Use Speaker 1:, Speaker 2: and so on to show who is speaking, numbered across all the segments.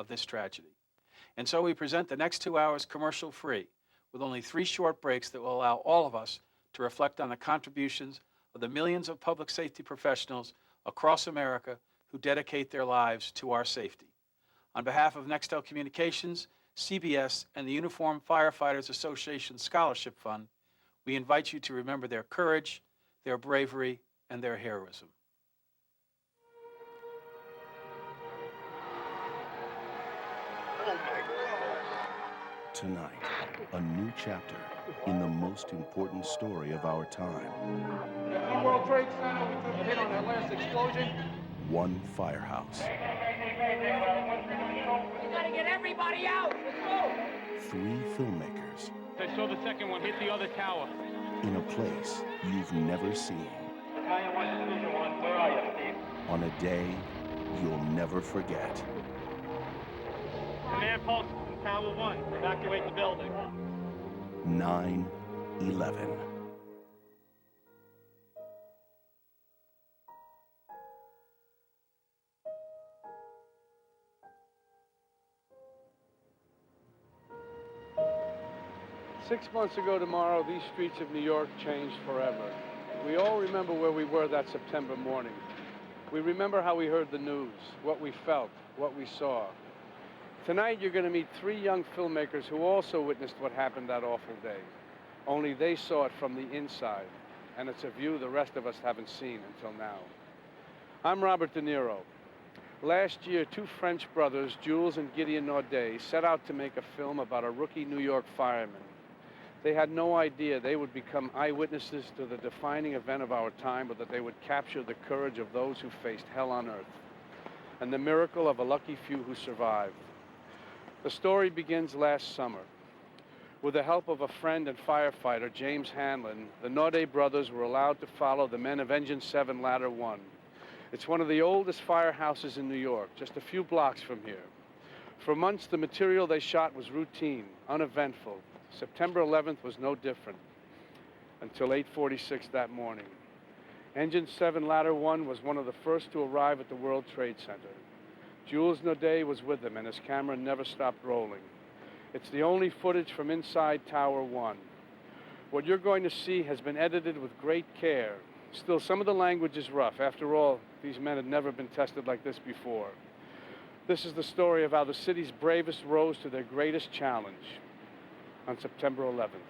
Speaker 1: of this tragedy. And so we present the next 2 hours commercial-free, with only 3 short breaks that will allow all of us to reflect on the contributions of the millions of public safety professionals across America who dedicate their lives to our safety. On behalf of Nextel Communications, CBS, and the Uniformed Firefighters Association Scholarship Fund, we invite you to remember their courage, their bravery, and their heroism.
Speaker 2: Tonight, a new chapter in the most important story of our time.
Speaker 3: World Trade Center, we took a hit on that last explosion.
Speaker 2: One firehouse.
Speaker 4: We gotta get everybody out! Let's go!
Speaker 2: 3 filmmakers.
Speaker 5: I saw the second one hit the other tower.
Speaker 2: In a place you've never seen.
Speaker 6: Battalion 1, Division 1, where are you, Steve?
Speaker 2: On a day you'll never forget.
Speaker 6: Command post from Tower 1, evacuate the building.
Speaker 2: 9/11.
Speaker 3: Six months ago tomorrow, these streets of New York changed forever. We all remember where we were that September morning. We remember how we heard the news, what we felt, what we saw. Tonight, you're going to meet 3 young filmmakers who also witnessed what happened that awful day. Only they saw it from the inside, and it's a view the rest of us haven't seen until now. I'm Robert De Niro. Last year, 2 French brothers, Jules and Gideon Naudet, set out to make a film about a rookie New York fireman. They had no idea they would become eyewitnesses to the defining event of our time, but that they would capture the courage of those who faced hell on earth, and the miracle of a lucky few who survived. The story begins last summer. With the help of a friend and firefighter, James Hanlon, the Naudet brothers were allowed to follow the men of Engine 7 Ladder 1. It's one of the oldest firehouses in New York, just a few blocks from here. For months, the material they shot was routine, uneventful. September 11th was no different, until 8:46 that morning. Engine 7 Ladder 1 was one of the first to arrive at the World Trade Center. Jules Naudet was with them, and his camera never stopped rolling. It's the only footage from inside Tower 1. What you're going to see has been edited with great care. Still, some of the language is rough. After all, these men had never been tested like this before. This is the story of how the city's bravest rose to their greatest challenge on September 11th.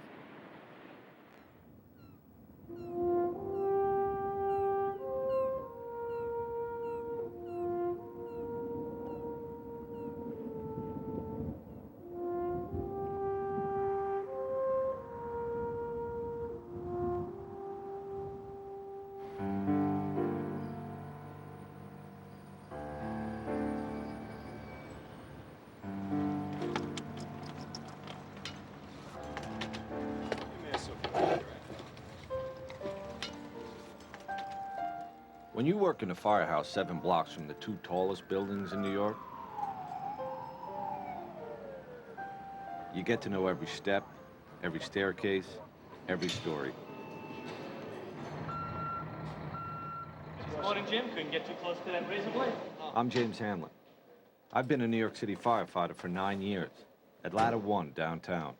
Speaker 7: When you work in a firehouse 7 blocks from the 2 tallest buildings in New York, you get to know every step, every staircase, every story.
Speaker 6: Good morning, Jim. Couldn't get too close to that razor blade.
Speaker 7: I'm James Hanlon. I've been a New York City firefighter for 9 years at Ladder 1 downtown.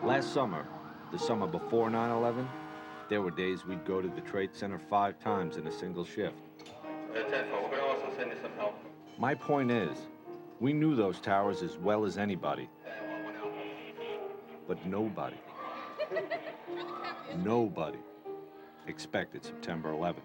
Speaker 7: Last summer, the summer before 9/11, there were days we'd go to the Trade Center 5 times in a single shift.
Speaker 6: 10-4, we're going to also send you some help.
Speaker 7: My point is, we knew those towers as well as anybody. But nobody expected September 11th.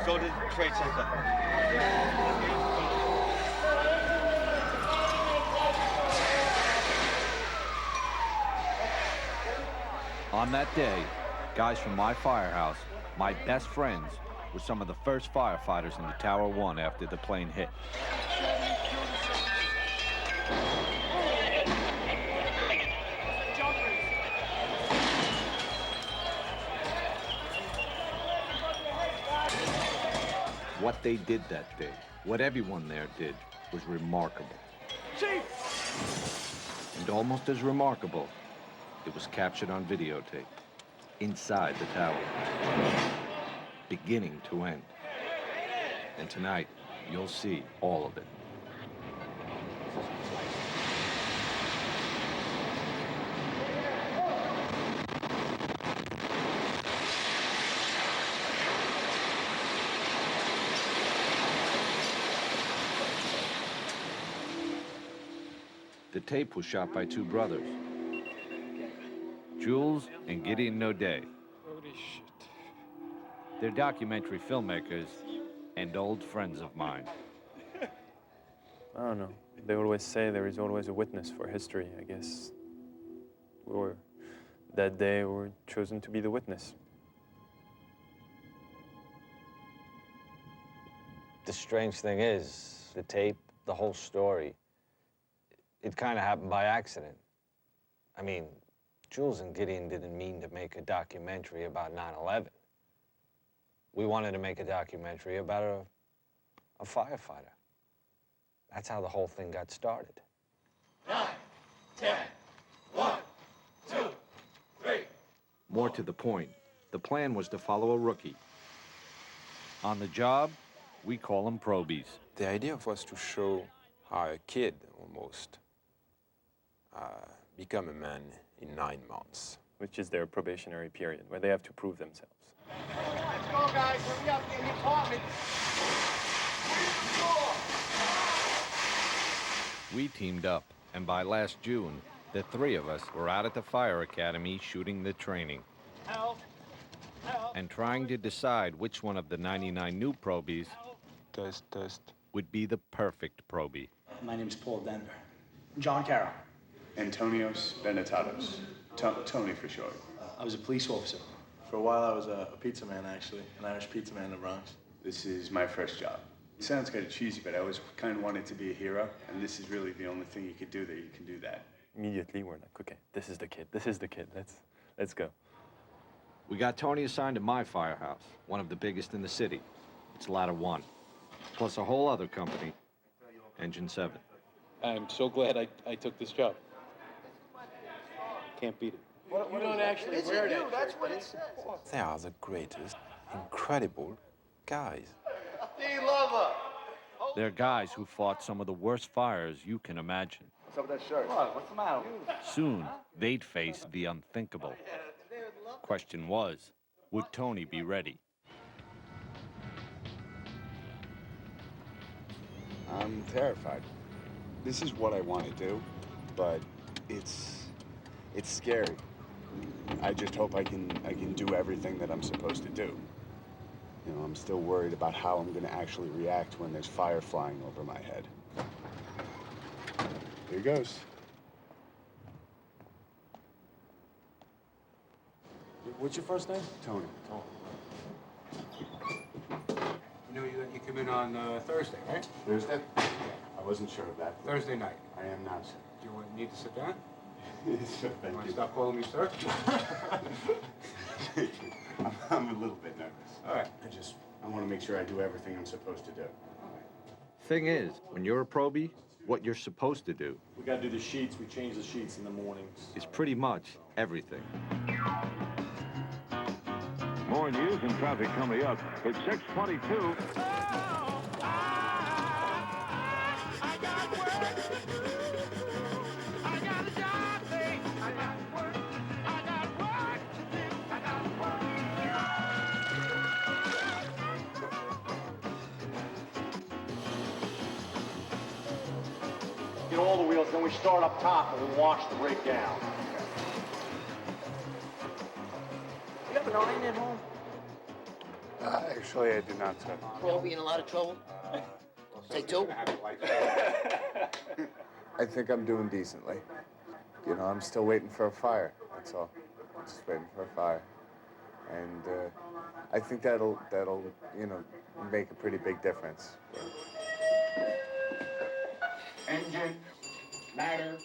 Speaker 6: Go to the Trade Center.
Speaker 7: On that day, guys from my firehouse, my best friends, were some of the first firefighters in the Tower 1 after the plane hit. What they did that day, what everyone there did, was remarkable. And almost as remarkable, it was captured on videotape, inside the tower, beginning to end. And tonight, you'll see all of it. The tape was shot by two brothers, Jules and Gideon Naudet.
Speaker 3: Holy shit.
Speaker 7: They're documentary filmmakers and old friends of mine.
Speaker 8: I don't know. They always say there is always a witness for history. I guess that day we were chosen to be the witness.
Speaker 9: The strange thing is, the tape, the whole story, it kind of happened by accident. I mean, Jules and Gideon didn't mean to make a documentary about 9/11. We wanted to make a documentary about a firefighter. That's how the whole thing got started.
Speaker 4: 9, 10, 1, 2, 3.
Speaker 7: More to the point, the plan was to follow a rookie. On the job, we call them probies.
Speaker 10: The idea was to show how a kid, almost, become a man in 9 months.
Speaker 8: Which is their probationary period, where they have to prove themselves.
Speaker 4: Let's go, guys. Hurry up, get in the apartment.
Speaker 7: We teamed up, and by last June, the three of us were out at the fire academy shooting the training.
Speaker 4: Help. Help.
Speaker 7: And trying to decide which one of the 99 new probies
Speaker 10: Test.
Speaker 7: would be the perfect probie.
Speaker 11: My name's Paul Denver. John Carroll.
Speaker 12: Antonios Benetatos. Tony for short.
Speaker 11: I was a police officer. For a while, I was a pizza man, actually, an Irish pizza man in the Bronx.
Speaker 12: This is my first job. It sounds kind of cheesy, but I always kind of wanted to be a hero, and this is really the only thing you could do that you can do that.
Speaker 8: Immediately, we're like, okay, this is the kid. This is the kid. Let's go.
Speaker 7: We got Tony assigned to my firehouse, one of the biggest in the city. It's Ladder 1, plus a whole other company, Engine 7.
Speaker 3: I'm so glad I took this job. Can't beat it.
Speaker 4: You don't actually wear that. That's what it says.
Speaker 10: They are the greatest, incredible guys.
Speaker 7: They're guys who fought some of the worst fires you can imagine.
Speaker 11: What's up with that shirt? What? What's the matter?
Speaker 7: Soon, they'd face the unthinkable. Question was, would Tony be ready?
Speaker 12: I'm terrified. This is what I want to do, but it's scary. I just hope I can do everything that I'm supposed to do. You know, I'm still worried about how I'm going to actually react when there's fire flying over my head. Here goes.
Speaker 3: What's your first name?
Speaker 12: Tony.
Speaker 3: You know you come in on Thursday, right?
Speaker 12: Thursday? I wasn't sure of that.
Speaker 3: Thursday night.
Speaker 12: I am now, sir.
Speaker 3: Do you need to sit down?
Speaker 12: Sure, thank
Speaker 3: Want
Speaker 12: you.
Speaker 3: to stop calling me sir?
Speaker 12: I'm a little bit nervous.
Speaker 3: All right.
Speaker 12: I want to make sure I do everything I'm supposed to do.
Speaker 7: Thing is, when you're a probie, what you're supposed to do
Speaker 11: We gotta do the sheets. We change the sheets in the mornings.
Speaker 7: is pretty much everything.
Speaker 13: More news and traffic coming up. It's 6:22.
Speaker 11: Get all the wheels, then we start up top and we wash the rig down.
Speaker 4: You have an iron at home?
Speaker 12: Actually, I do not, sir.
Speaker 4: Probie in a lot of trouble? Say two.
Speaker 12: I think I'm doing decently. You know, I'm still waiting for a fire. That's all. I'm just waiting for a fire. And I think that'll make a pretty big difference.
Speaker 4: Engine, ladder.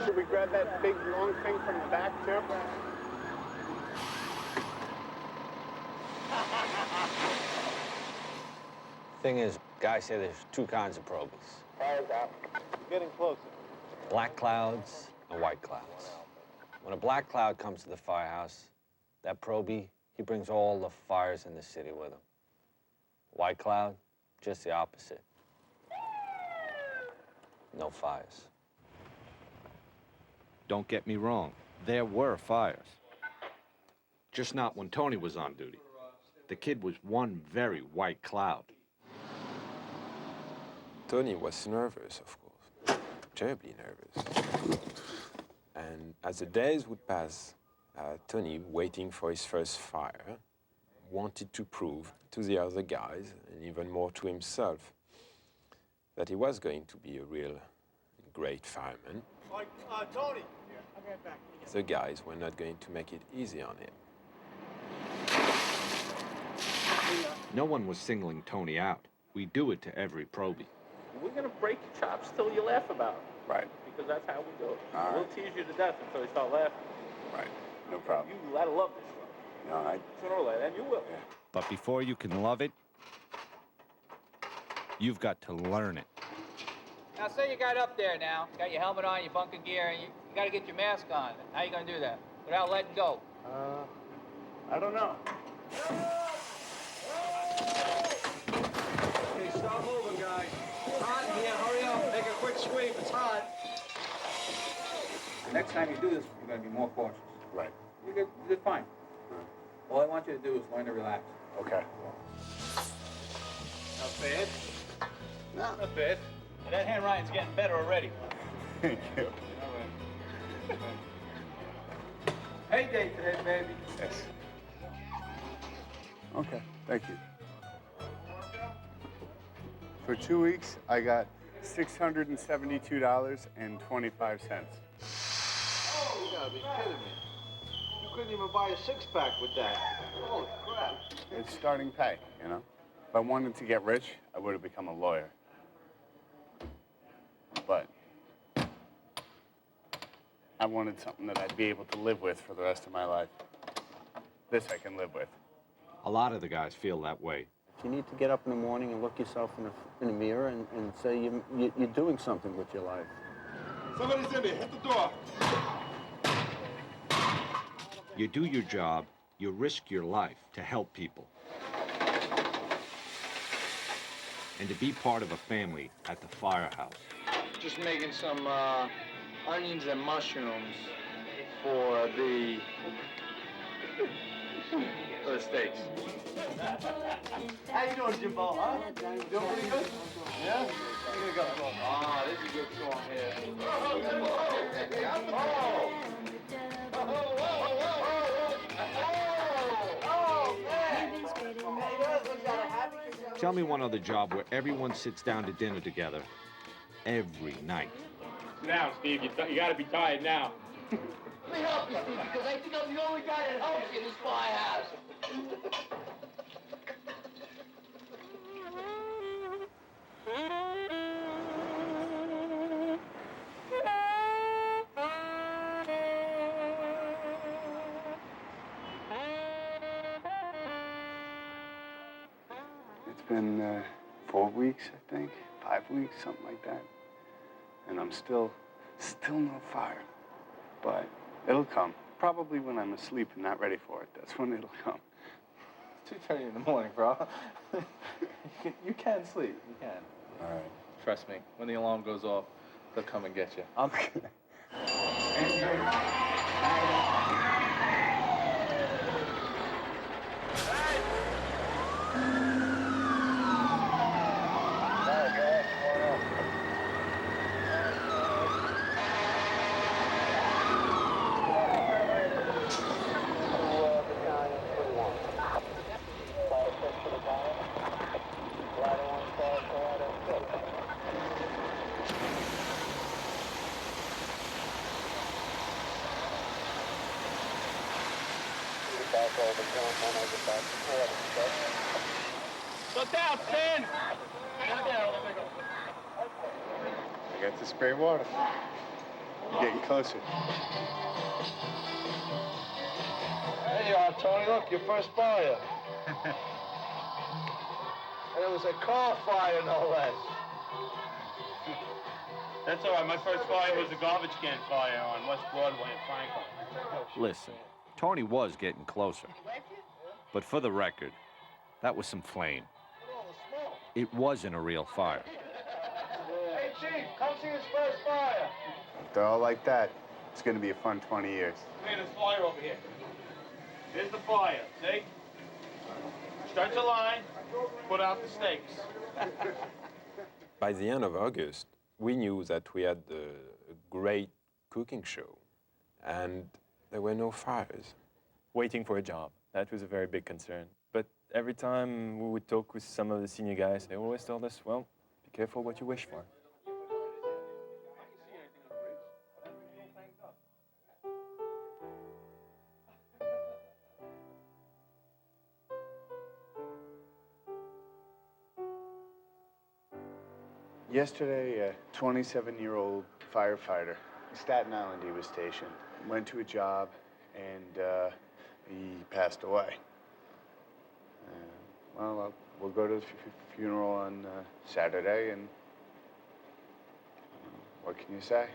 Speaker 3: Should we grab that big long thing from the back too?
Speaker 9: Thing is, guys say there's two kinds of probies.
Speaker 3: Getting closer.
Speaker 9: Black clouds and white clouds. When a black cloud comes to the firehouse, that probie, he brings all the fires in the city with him. White cloud, just the opposite. No fires.
Speaker 7: Don't get me wrong, there were fires. Just not when Tony was on duty. The kid was one very white cloud.
Speaker 10: Tony was nervous, of course, terribly nervous. And as the days would pass, Tony, waiting for his first fire, wanted to prove to the other guys, and even more to himself, that he was going to be a real great fireman.
Speaker 4: Tony.
Speaker 10: The guys were not going to make it easy on him.
Speaker 7: No one was singling Tony out. We do it to every probie.
Speaker 6: We're going to break your chops till you laugh about it.
Speaker 12: Right.
Speaker 6: Because that's how we do it.
Speaker 12: All
Speaker 6: We'll
Speaker 12: right.
Speaker 6: tease you to death until you start laughing.
Speaker 12: Right. No problem.
Speaker 6: You gotta love this stuff.
Speaker 12: No, I.
Speaker 6: Sooner or later, and you will.
Speaker 12: Yeah.
Speaker 7: But before you can love it, you've got to learn it.
Speaker 14: Now, say you got up there now, got your helmet on, your bunker gear, and you got to get your mask on. How you going to do that without letting go?
Speaker 3: I don't know.
Speaker 1: Okay, stop moving, guys. It's hot in here. Hurry up. Make a quick sweep. It's hot.
Speaker 15: Next time you do this, you're going to be more cautious.
Speaker 12: Right.
Speaker 15: You did fine. All I want you to do is learn to relax.
Speaker 12: Okay.
Speaker 6: Not bad.
Speaker 12: No.
Speaker 6: Not bad. And that handwriting's getting better already.
Speaker 12: Thank you.
Speaker 15: Hey day today, baby.
Speaker 12: Yes. Okay. Thank you. For 2 weeks, I got $672.25.
Speaker 4: Oh, you gotta be kidding me. You couldn't even buy a six-pack with that. Holy crap.
Speaker 12: It's starting pay, you know? If I wanted to get rich, I would have become a lawyer. But I wanted something that I'd be able to live with for the rest of my life. This I can live with.
Speaker 7: A lot of the guys feel that way.
Speaker 16: You need to get up in the morning and look yourself in the mirror and say you're doing something with your life.
Speaker 4: Somebody's in there. Hit the door.
Speaker 7: You do your job, you risk your life to help people. And to be part of a family at the firehouse.
Speaker 4: Just making some onions and mushrooms for the steaks. How you doing, Jimbo, huh? Doing pretty good? Yeah? Here we go. Ah, this is a good song here.
Speaker 7: Tell me one other job where everyone sits down to dinner together every night.
Speaker 5: Sit down, Steve. You got to be tired now.
Speaker 4: Let me help you, Steve, because I think I'm the only guy that helps you in this firehouse.
Speaker 12: It's been 4 weeks, I think, 5 weeks, something like that. And I'm still no fire. But it'll come. Probably when I'm asleep and not ready for it. That's when it'll come.
Speaker 11: It's 2:30 in the morning, bro. you can sleep. You can.
Speaker 12: All right.
Speaker 11: Trust me. When the alarm goes off, they'll come and get you.
Speaker 12: Okay.
Speaker 5: Look down, Stan!
Speaker 12: I got to spray water. You're getting closer.
Speaker 4: There you are, Tony. Look, your first fire. And it was a car fire, no less.
Speaker 5: That's all right. My first fire was a garbage can fire on West Broadway in Franklin.
Speaker 7: Listen, Tony was getting closer. But for the record, that was some flame. It wasn't a real fire.
Speaker 4: Hey, Chief, come see his first fire.
Speaker 12: If they're all like that, it's going to be a fun 20 years.
Speaker 5: Hey, there's fire over here. Here's the fire, see? Stretch a line, put out the stakes.
Speaker 10: By the end of August, we knew that we had a great cooking show, and there were no fires.
Speaker 8: Waiting for a job, that was a very big concern. But every time we would talk with some of the senior guys, they always told us, well, be careful what you wish for.
Speaker 12: Yesterday, a 27-year-old firefighter, Staten Island he was stationed, went to a job and he passed away. Well, we'll go to the funeral on Saturday, and what can you say?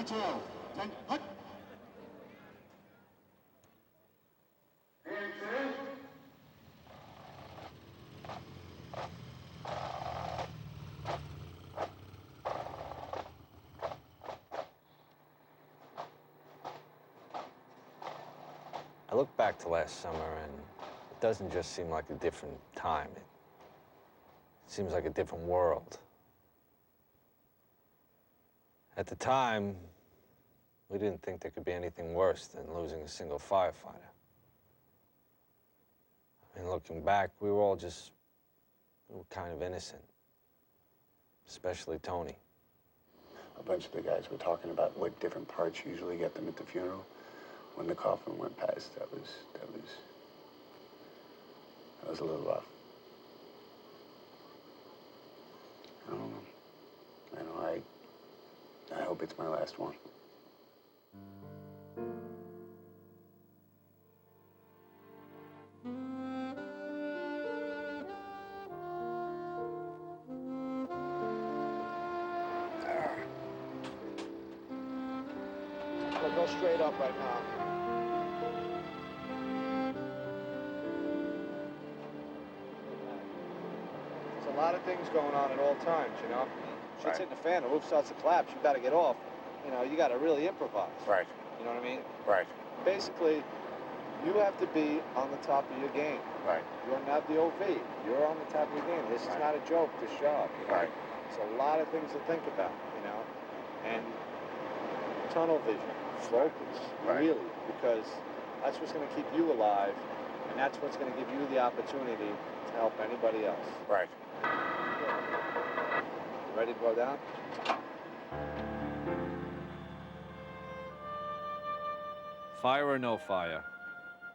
Speaker 4: Detail. Hut.
Speaker 9: I look back to last summer, and it doesn't just seem like a different time. It seems like a different world. At the time, we didn't think there could be anything worse than losing a single firefighter. I mean, looking back, we were kind of innocent, especially Tony.
Speaker 12: A bunch of the guys were talking about what different parts usually get them at the funeral. When the coffin went past, that was a little rough. I don't know. I hope it's my last one.
Speaker 15: Look, go straight up right now. There's a lot of things going on at all times, you know? Shit's hitting the fan, the roof starts to collapse, you gotta get off. You know, you gotta really improvise.
Speaker 12: Right.
Speaker 15: You know what I mean?
Speaker 12: Right.
Speaker 15: Basically, you have to be on the top of your game.
Speaker 12: Right.
Speaker 15: You're not the OV. You're on the top of your game. This is not a joke, this job. You know?
Speaker 12: Right.
Speaker 15: There's a lot of things to think about, you know? And tunnel vision, focus, really, because that's what's gonna keep you alive, and that's what's gonna give you the opportunity to help anybody else.
Speaker 12: Right.
Speaker 15: Ready to go down?
Speaker 7: Fire or no fire,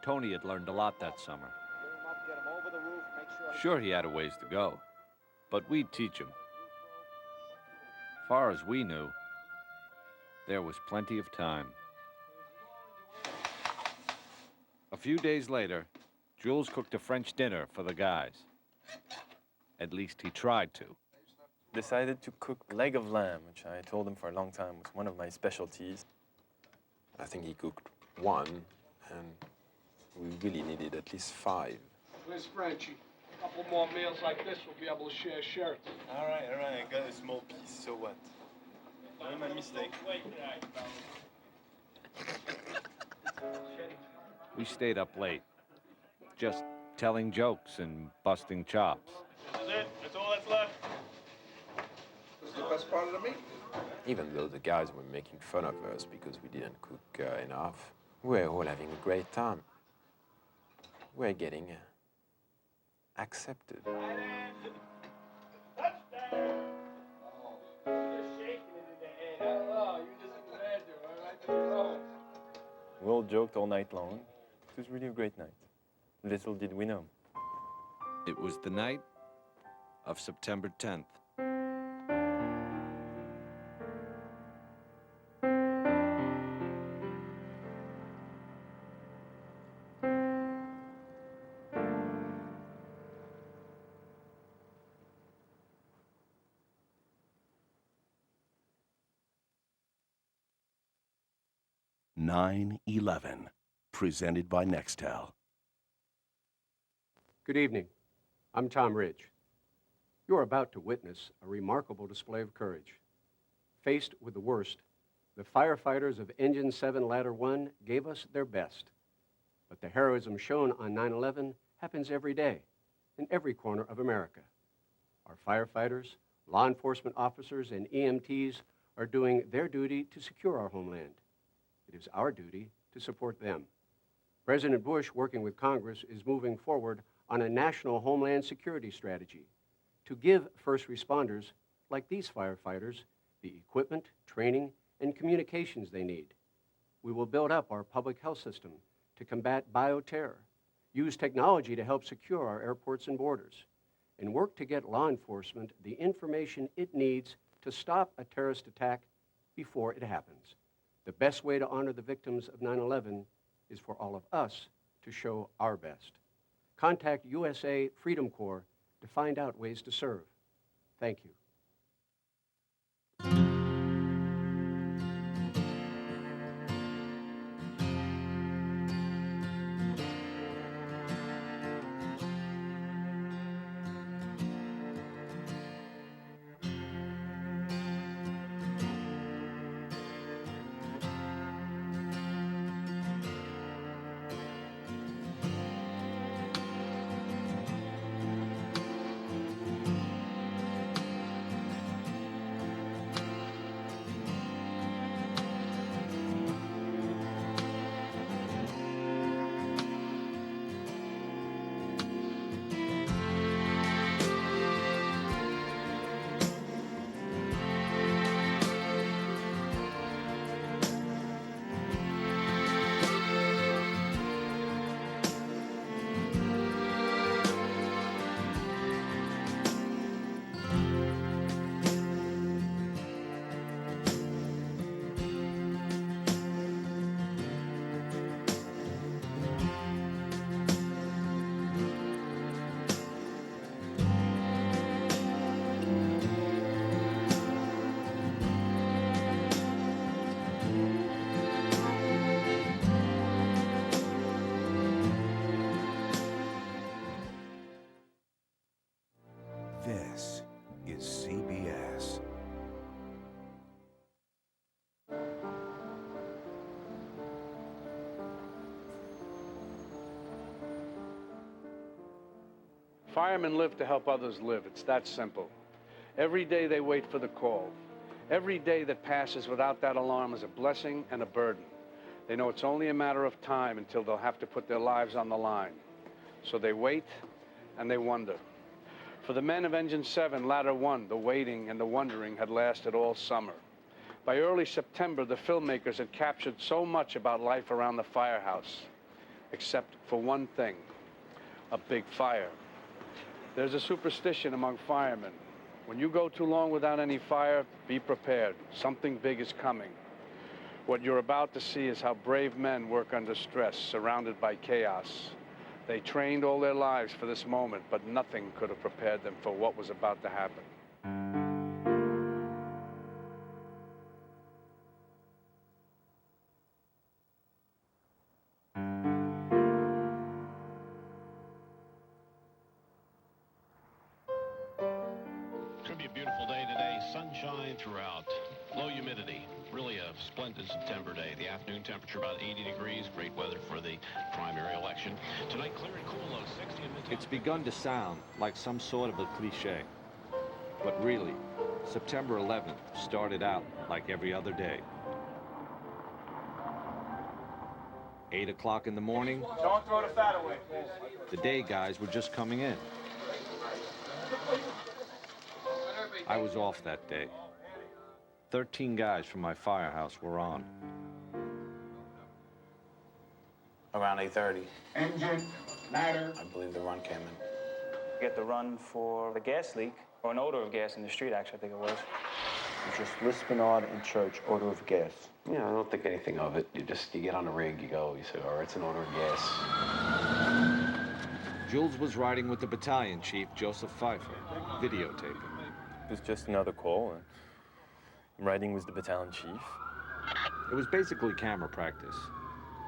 Speaker 7: Tony had learned a lot that summer.
Speaker 15: Get him up, get him over the roof, make sure...
Speaker 7: Sure, he had a ways to go, but we'd teach him. Far as we knew, there was plenty of time. A few days later, Jules cooked a French dinner for the guys. At least he tried to.
Speaker 8: Decided to cook leg of lamb, which I told him for a long time was one of my specialties.
Speaker 10: I think he cooked one, and we really needed at least 5.
Speaker 3: Where's Frenchie? A couple more meals like this, we'll be able to share shirts.
Speaker 8: All right, I got a small piece, so what? Not my mistake.
Speaker 7: We stayed up late. just telling jokes and busting chops.
Speaker 5: This is it. That's all that's left.
Speaker 4: This is the best part of the meat.
Speaker 10: Even though the guys were making fun of us because we didn't cook enough, we're all having a great time. We're getting accepted.
Speaker 8: We all joked all night long. It was really a great night. Little did we know.
Speaker 7: It was the night of September 10th.
Speaker 2: (9/11), presented by Nextel.
Speaker 17: Good evening. I'm Tom Ridge. You're about to witness a remarkable display of courage. Faced with the worst, the firefighters of Engine 7 Ladder 1 gave us their best. But the heroism shown on 9/11 happens every day, in every corner of America. Our firefighters, law enforcement officers, and EMTs are doing their duty to secure our homeland. It is our duty to support them. President Bush, working with Congress, is moving forward on a national homeland security strategy to give first responders, like these firefighters, the equipment, training, and communications they need. We will build up our public health system to combat bioterror, use technology to help secure our airports and borders, and work to get law enforcement the information it needs to stop a terrorist attack before it happens. The best way to honor the victims of 9/11 is for all of us to show our best. Contact USA Freedom Corps to find out ways to serve. Thank you.
Speaker 2: This is CBS.
Speaker 3: Firemen live to help others live. It's that simple. Every day they wait for the call. Every day that passes without that alarm is a blessing and a burden. They know it's only a matter of time until they'll have to put their lives on the line. So they wait and they wonder. For the men of Engine 7, Ladder 1, the waiting and the wondering had lasted all summer. By early September, the filmmakers had captured so much about life around the firehouse, except for one thing, a big fire. There's a superstition among firemen. When you go too long without any fire, be prepared. Something big is coming. What you're about to see is how brave men work under stress, surrounded by chaos. They trained all their lives for this moment, but nothing could have prepared them for what was about to happen.
Speaker 18: It's going to be a beautiful day today. Sunshine throughout. Low humidity. really a splendid September day. The afternoon temperature about 80 degrees. Great weather for the primary election. Tonight, clear and cool, low 60 in Midtown.
Speaker 7: It's begun to sound like some sort of a cliche. But really, September 11th started out like every other day. 8 o'clock in the morning,
Speaker 5: Don't throw the fat away.
Speaker 7: the day guys were just coming in. I was off that day. 13 guys from my firehouse were on.
Speaker 19: Around 8:30.
Speaker 20: Engine, ladder.
Speaker 19: I believe the run came in.
Speaker 6: Get the run for the gas leak, or an odor of gas in the street, actually, I think it was.
Speaker 16: It's just Lisp Bernard in church, odor of gas.
Speaker 21: Yeah, I don't think anything of it. You get on the rig, you go, you say, all right, it's an odor of gas.
Speaker 7: Jules was riding with the battalion chief, Joseph Pfeiffer, videotaping.
Speaker 8: It was just another call, and I'm riding with the battalion chief.
Speaker 7: It was basically camera practice.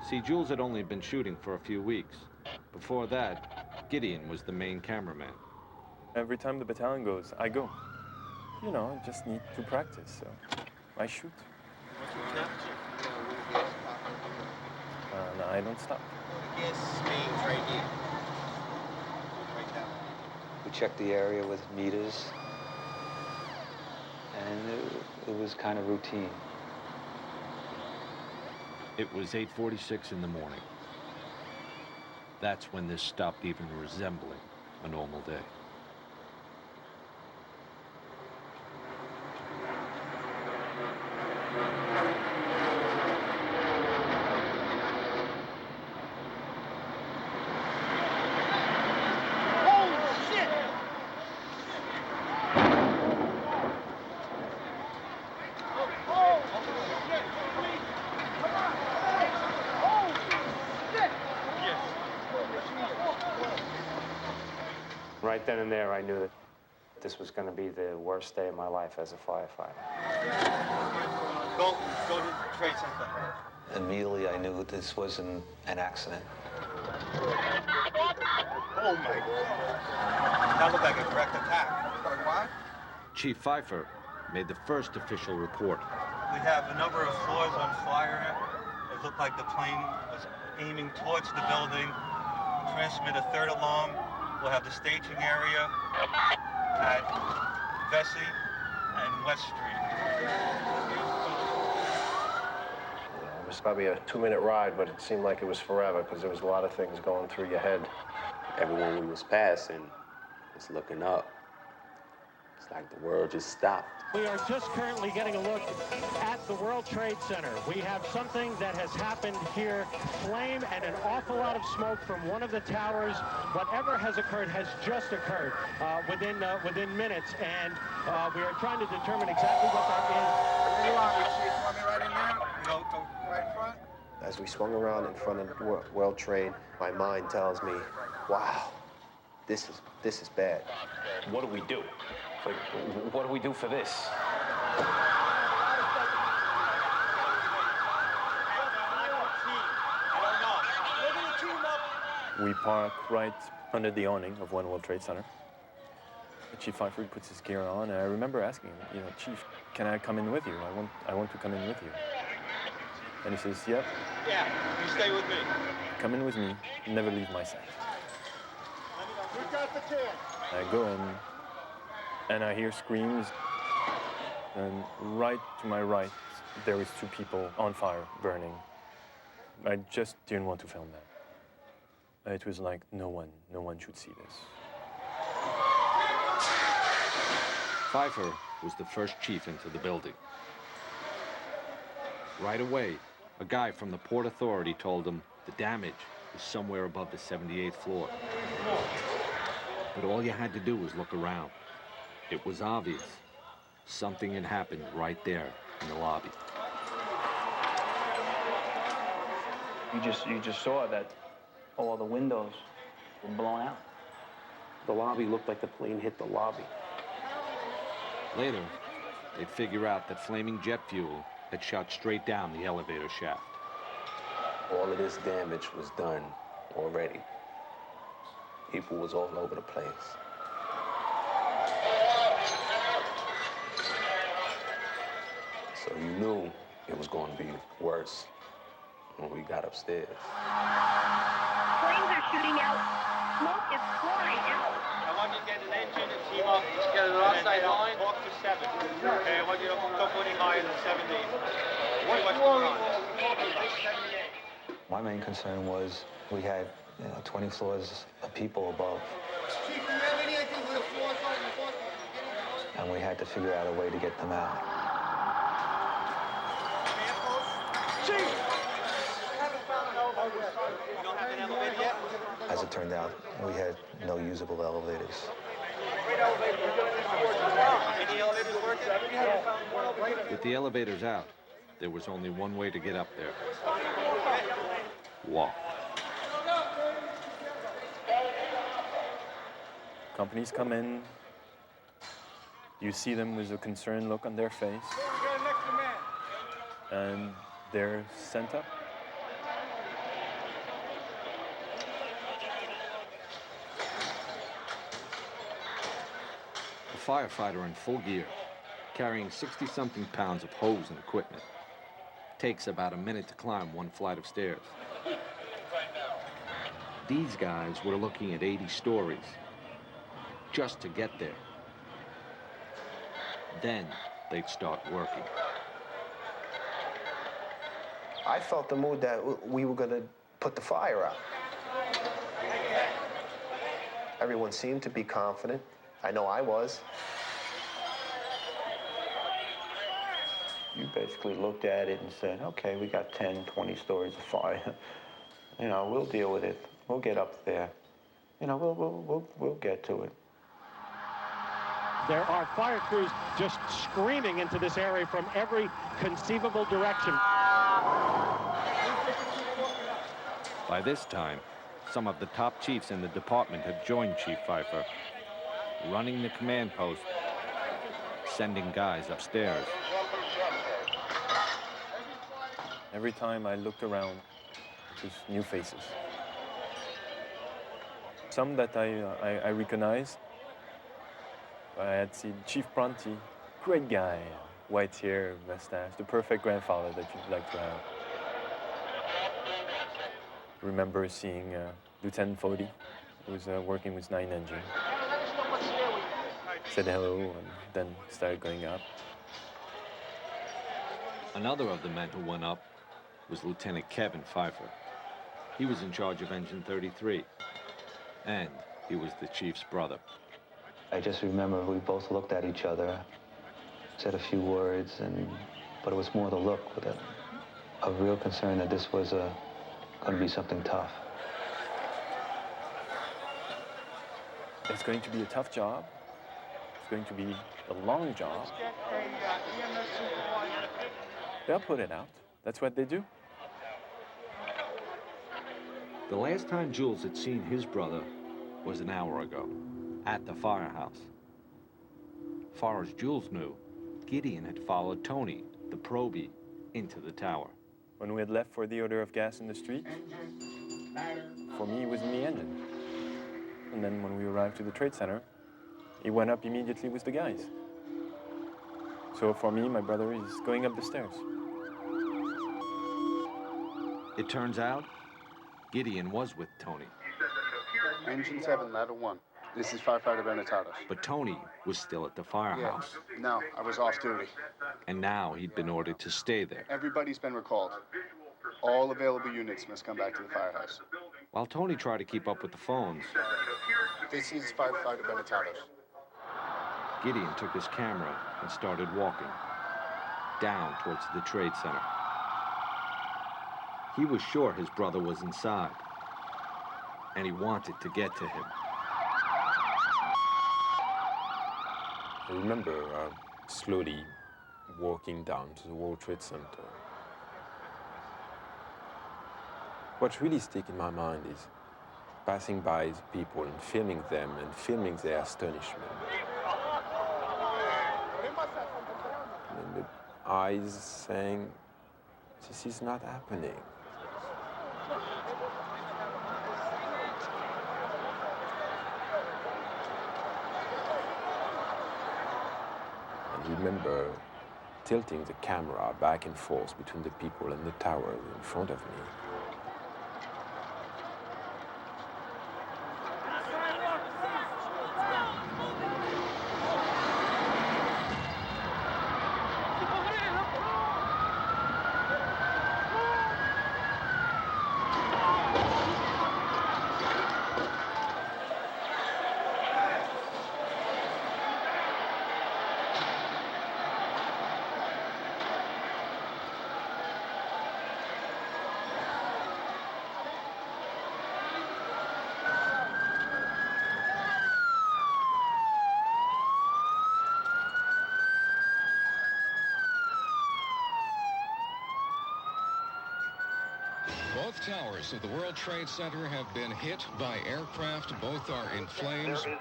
Speaker 7: See, Jules had only been shooting for a few weeks. Before that, Gideon was the main cameraman.
Speaker 8: Every time the battalion goes, I go. You know, I just need to practice, so I shoot. And I don't stop.
Speaker 4: Gas mains right here.
Speaker 22: We checked the area with meters, and it was kind of routine.
Speaker 7: It was 8:46 in the morning. That's when this stopped even resembling a normal day.
Speaker 22: Right then and there, I knew that this was going to be the worst day of my life as a firefighter.
Speaker 4: Go to the trade center.
Speaker 22: Immediately, I knew this wasn't an accident.
Speaker 4: Oh my God. That looked like a direct attack. What?
Speaker 7: Chief Pfeiffer made the first official report.
Speaker 23: We have a number of floors on fire. It looked like the plane was aiming towards the building. Transmit a third alarm. We'll have the staging area at Vesey and West Street.
Speaker 24: It was probably a 2-minute ride, but it seemed like it was forever because there was a lot of things going through your head.
Speaker 21: Everyone we was passing was looking up. It's like the world just stopped.
Speaker 25: We are just currently getting a look at the World Trade Center. We have something that has happened here. Flame and an awful lot of smoke from one of the towers. Whatever has occurred has just occurred within minutes, and we are trying to determine exactly what that is.
Speaker 4: You want me right in there? Go right in front?
Speaker 24: As we swung around in front of World Trade, my mind tells me, wow, this is bad.
Speaker 19: What do we do? Like, what do we do for this?
Speaker 8: We park right under the awning of One World Trade Center. Chief Pfeiffer puts his gear on, and I remember asking him, you know, Chief, can I come in with you? I want to come in with you. And he says, yep.
Speaker 5: Yeah, you stay with me.
Speaker 8: Come in with me, never leave my side.
Speaker 4: Who got the can?
Speaker 8: I go in, and I hear screams, and right to my right, there was 2 people on fire, burning. I just didn't want to film that. It was like, no one should see this.
Speaker 7: Pfeiffer was the first chief into the building. Right away, a guy from the Port Authority told him the damage was somewhere above the 78th floor. But all you had to do was look around. It was obvious. Something had happened right there in the lobby.
Speaker 6: You just saw that all the windows were blown out.
Speaker 24: The lobby looked like the plane hit the lobby.
Speaker 7: Later, they'd figure out that flaming jet fuel had shot straight down the elevator shaft.
Speaker 21: All of this damage was done already. People was all over the place. So you knew it was going to be worse when we got upstairs.
Speaker 1: Flames are shooting out. Smoke is pouring out.
Speaker 5: I want you to get an engine and team up. Get an offside line. Walk to 7. Okay, I want you to go any higher than 17. What's going on?
Speaker 9: My main concern was we had 20 floors of people above. And we had to figure out a way to get them out.
Speaker 5: Chief! You don't have an elevator yet?
Speaker 9: As it turned out, we had no usable elevators.
Speaker 5: Any elevators working?
Speaker 7: With the elevators out, there was only one way to get up there. Walk.
Speaker 8: Companies come in, you see them with a concerned look on their face, and they're sent up.
Speaker 7: A firefighter in full gear, carrying 60-something pounds of hose and equipment. Takes about a minute to climb one flight of stairs. These guys were looking at 80 stories just to get there. Then they'd start working.
Speaker 24: I felt the mood that we were going to put the fire out. Everyone seemed to be confident. I know I was.
Speaker 16: You basically looked at it and said, okay, we got 10, 20 stories of fire. You know, we'll deal with it. We'll get up there. You know, we'll get to it.
Speaker 25: There are fire crews just screaming into this area from every conceivable direction.
Speaker 7: By this time, some of the top chiefs in the department had joined Chief Pfeiffer, running the command post, sending guys upstairs.
Speaker 8: Every time I looked around, it was new faces. Some that I recognized. I had seen Chief Pronti, great guy, white hair, mustache, the perfect grandfather that you'd like to have. Remember seeing Lieutenant Fody, who was working with 9 Engine. Said hello and then started going up.
Speaker 7: Another of the men who went up was Lieutenant Kevin Pfeiffer. He was in charge of Engine 33, and he was the chief's brother.
Speaker 9: I just remember we both looked at each other, said a few words, but it was more the look with a real concern that this was going to be something tough.
Speaker 8: It's going to be a tough job. It's going to be a long job. They'll put it out. That's what they do.
Speaker 7: The last time Jules had seen his brother was an hour ago, at the firehouse. Far as Jules knew, Gideon had followed Tony, the probie, into the tower.
Speaker 8: When we had left for the odor of gas in the street, for me, he was in the engine. And then when we arrived to the Trade Center, he went up immediately with the guys. So for me, my brother is going up the stairs.
Speaker 7: It turns out, Gideon was with Tony.
Speaker 12: Engine 7, ladder 1. This is Firefighter Benetatos.
Speaker 7: But Tony was still at the firehouse.
Speaker 12: No, I was off duty.
Speaker 7: And now he'd been ordered to stay there.
Speaker 12: Everybody's been recalled. All available units must come back to the firehouse.
Speaker 7: While Tony tried to keep up with the phones,
Speaker 12: This is Firefighter Benetatos.
Speaker 7: Gideon took his camera and started walking down towards the Trade Center. He was sure his brother was inside, and he wanted to get to him.
Speaker 10: I remember slowly walking down to the World Trade Center. What really sticks in my mind is passing by the people and filming them and filming their astonishment. And the eyes saying, this is not happening. And remember tilting the camera back and forth between the people and the towers in front of me.
Speaker 11: Both towers of the World Trade Center have been hit by aircraft. Both are in flames.
Speaker 13: There is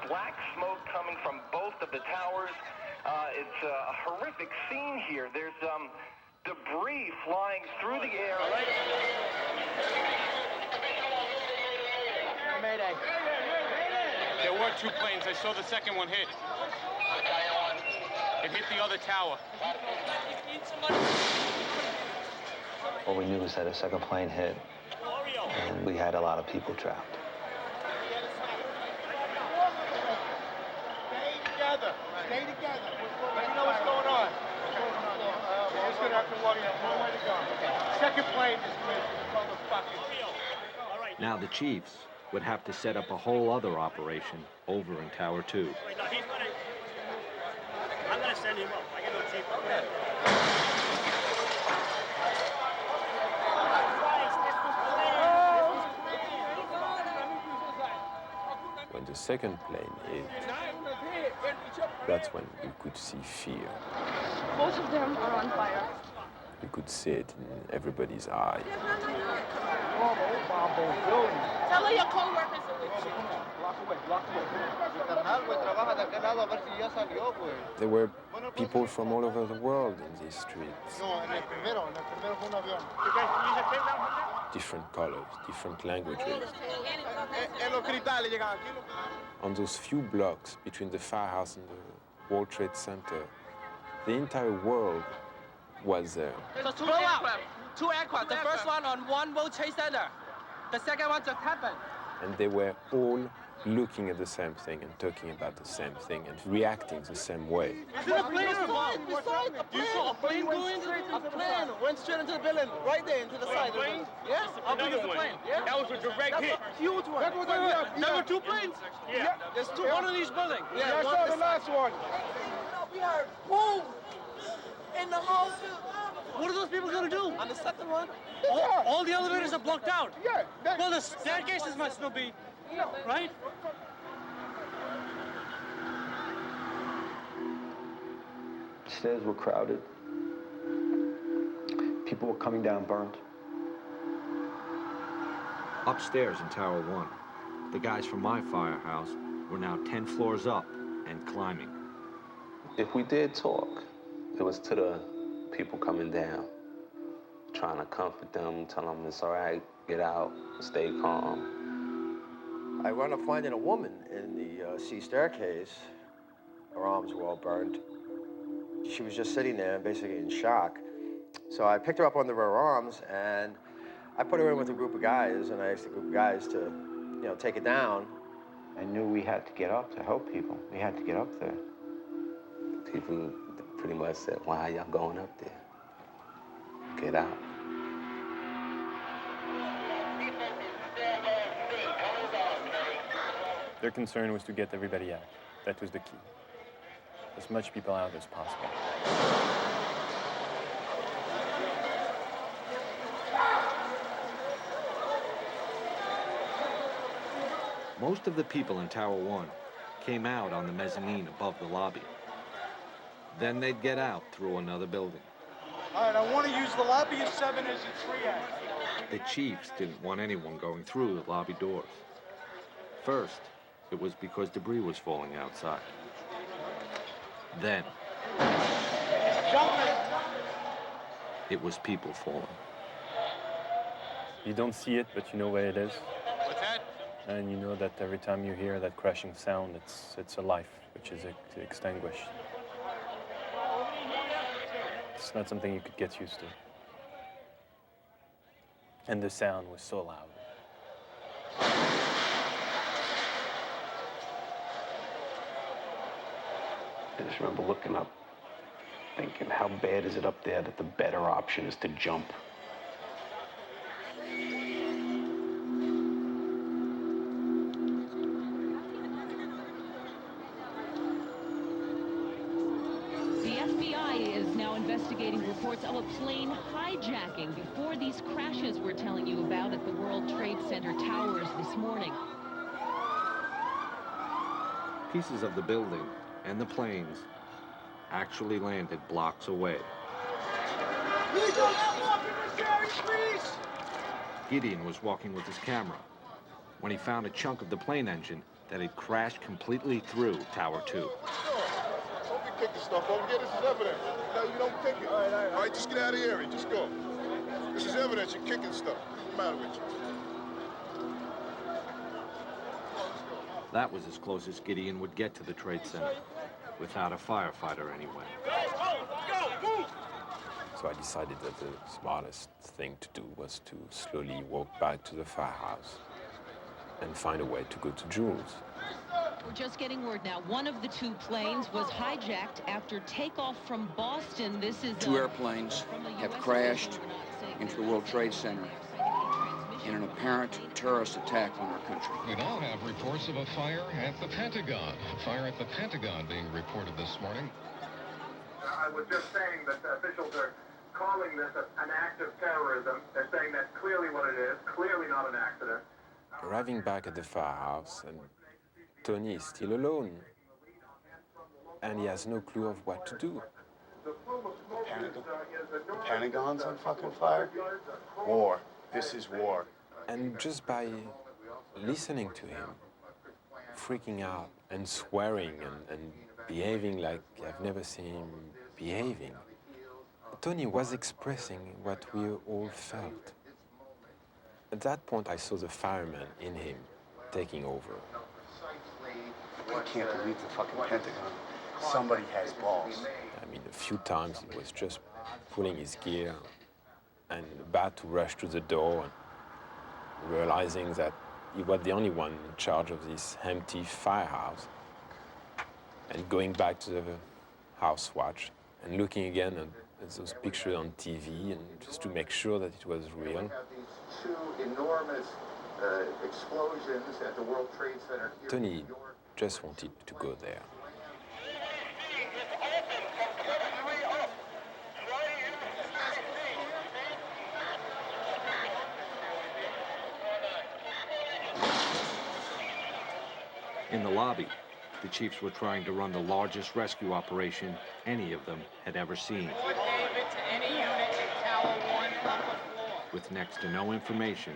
Speaker 13: black smoke coming from both of the towers. It's a horrific scene here. There's debris flying through the air.
Speaker 5: Mayday. There were two planes. I saw the second one hit. It hit the other tower.
Speaker 9: All we knew was that a second plane hit, and we had a lot of people trapped.
Speaker 5: Stay together. Stay together. Let me know what's going on. You're just going to have to walk in. No way to go. Second plane is coming. Motherfucker.
Speaker 7: Now the Chiefs would have to set up a whole other operation over in Tower 2.
Speaker 5: I'm going to send him up. I get no chief.
Speaker 10: When the second plane hit, that's when you could see fear.
Speaker 1: Both of them are on fire.
Speaker 10: You could see it in everybody's eye.
Speaker 1: Tell your co-workers to leave.
Speaker 10: There were people from all over the world in these streets. Different colors, different languages. On those few blocks between the firehouse and the World Trade Center, the entire world was there.
Speaker 14: So two aircraft. Two aircraft. The first one on one World Trade Center. The second one just happened.
Speaker 10: And they were all looking at the same thing and talking about the same thing and reacting the same way.
Speaker 14: Is it a plane or a bomb? You saw a plane going? A plane went straight into the building, right there into the side. Plane? Yes. How big is the plane? Yeah.
Speaker 5: That was a direct hit.
Speaker 14: Huge one. There were two planes?
Speaker 5: Yeah.
Speaker 14: There's two. One in each building.
Speaker 5: Yeah, I saw the last one.
Speaker 14: We heard boom in the whole field. What are those people going to do? On the second one? All the elevators are blocked out.
Speaker 5: Yeah.
Speaker 14: Well, the staircases must still be, right?
Speaker 9: The stairs were crowded. People were coming down burnt.
Speaker 7: Upstairs in Tower 1, the guys from my firehouse were now 10 floors up and climbing.
Speaker 21: If we did talk, it was to the people coming down, trying to comfort them, tell them it's all right, get out, stay calm.
Speaker 24: I wound up finding a woman in the C staircase. Her arms were all burned. She was just sitting there, basically in shock. So I picked her up under her arms, and I put her in with a group of guys, and I asked the group of guys to, take it down.
Speaker 9: I knew we had to get up to help people. We had to get up there.
Speaker 21: People pretty much said, why are y'all going up there? Get out.
Speaker 8: Their concern was to get everybody out. That was the key. As much people out as possible.
Speaker 7: Most of the people in Tower 1 came out on the mezzanine above the lobby. Then they'd get out through another building.
Speaker 5: All right, I want to use the lobby of 7 as a triage.
Speaker 7: The Chiefs didn't want anyone going through the lobby doors. First, it was because debris was falling outside. Then, it was people falling.
Speaker 8: You don't see it, but you know where it is.
Speaker 5: What's that?
Speaker 8: And you know that every time you hear that crashing sound, it's a life which is extinguished. It's not something you could get used to. And the sound was so loud.
Speaker 21: I just remember looking up, thinking, how bad is it up there that the better option is to jump?
Speaker 2: The FBI is now investigating reports of a plane hijacking before these crashes we're telling you about at the World Trade Center towers this morning.
Speaker 7: Pieces of the building and the planes actually landed blocks away. Gideon was walking with his camera when he found a chunk of the plane engine that had crashed completely through Tower 2.
Speaker 3: Don't be kicking stuff over here. This is evidence. No, you don't kick it. All right, just get out of the area. Just go. This is evidence. You're kicking stuff. What's the matter with you?
Speaker 7: That was as close as Gideon would get to the Trade Center, without a firefighter anyway.
Speaker 10: So I decided that the smartest thing to do was to slowly walk back to the firehouse and find a way to go to Jules.
Speaker 2: We're just getting word now. One of the two planes was hijacked after takeoff from Boston. This is
Speaker 15: two airplanes have crashed into the World Trade Center in an apparent terrorist attack on our country.
Speaker 11: We now have reports of a fire at the Pentagon. A fire at the Pentagon being reported this morning.
Speaker 13: I was just saying that the officials are calling this an act of terrorism. They're saying that's clearly what it is, clearly not an accident.
Speaker 10: Arriving back at the firehouse, and Tony is still alone, and he has no clue of what to do.
Speaker 12: The Pentagon's on fucking fire? War. This is war.
Speaker 10: And just by listening to him, freaking out and swearing and behaving like I've never seen him behaving, Tony was expressing what we all felt. At that point, I saw the fireman in him taking over.
Speaker 12: I can't believe the fucking Pentagon. Somebody has balls.
Speaker 10: I mean, a few times he was just pulling his gear and about to rush to the door, and realizing that he was the only one in charge of this empty firehouse, and going back to the house watch and looking again at those pictures on TV, and just to make sure that it was real.
Speaker 13: We have these two enormous explosions at the World Trade Center.
Speaker 10: Tony just wanted to go there.
Speaker 7: In the lobby, the chiefs were trying to run the largest rescue operation any of them had ever seen. With next to no information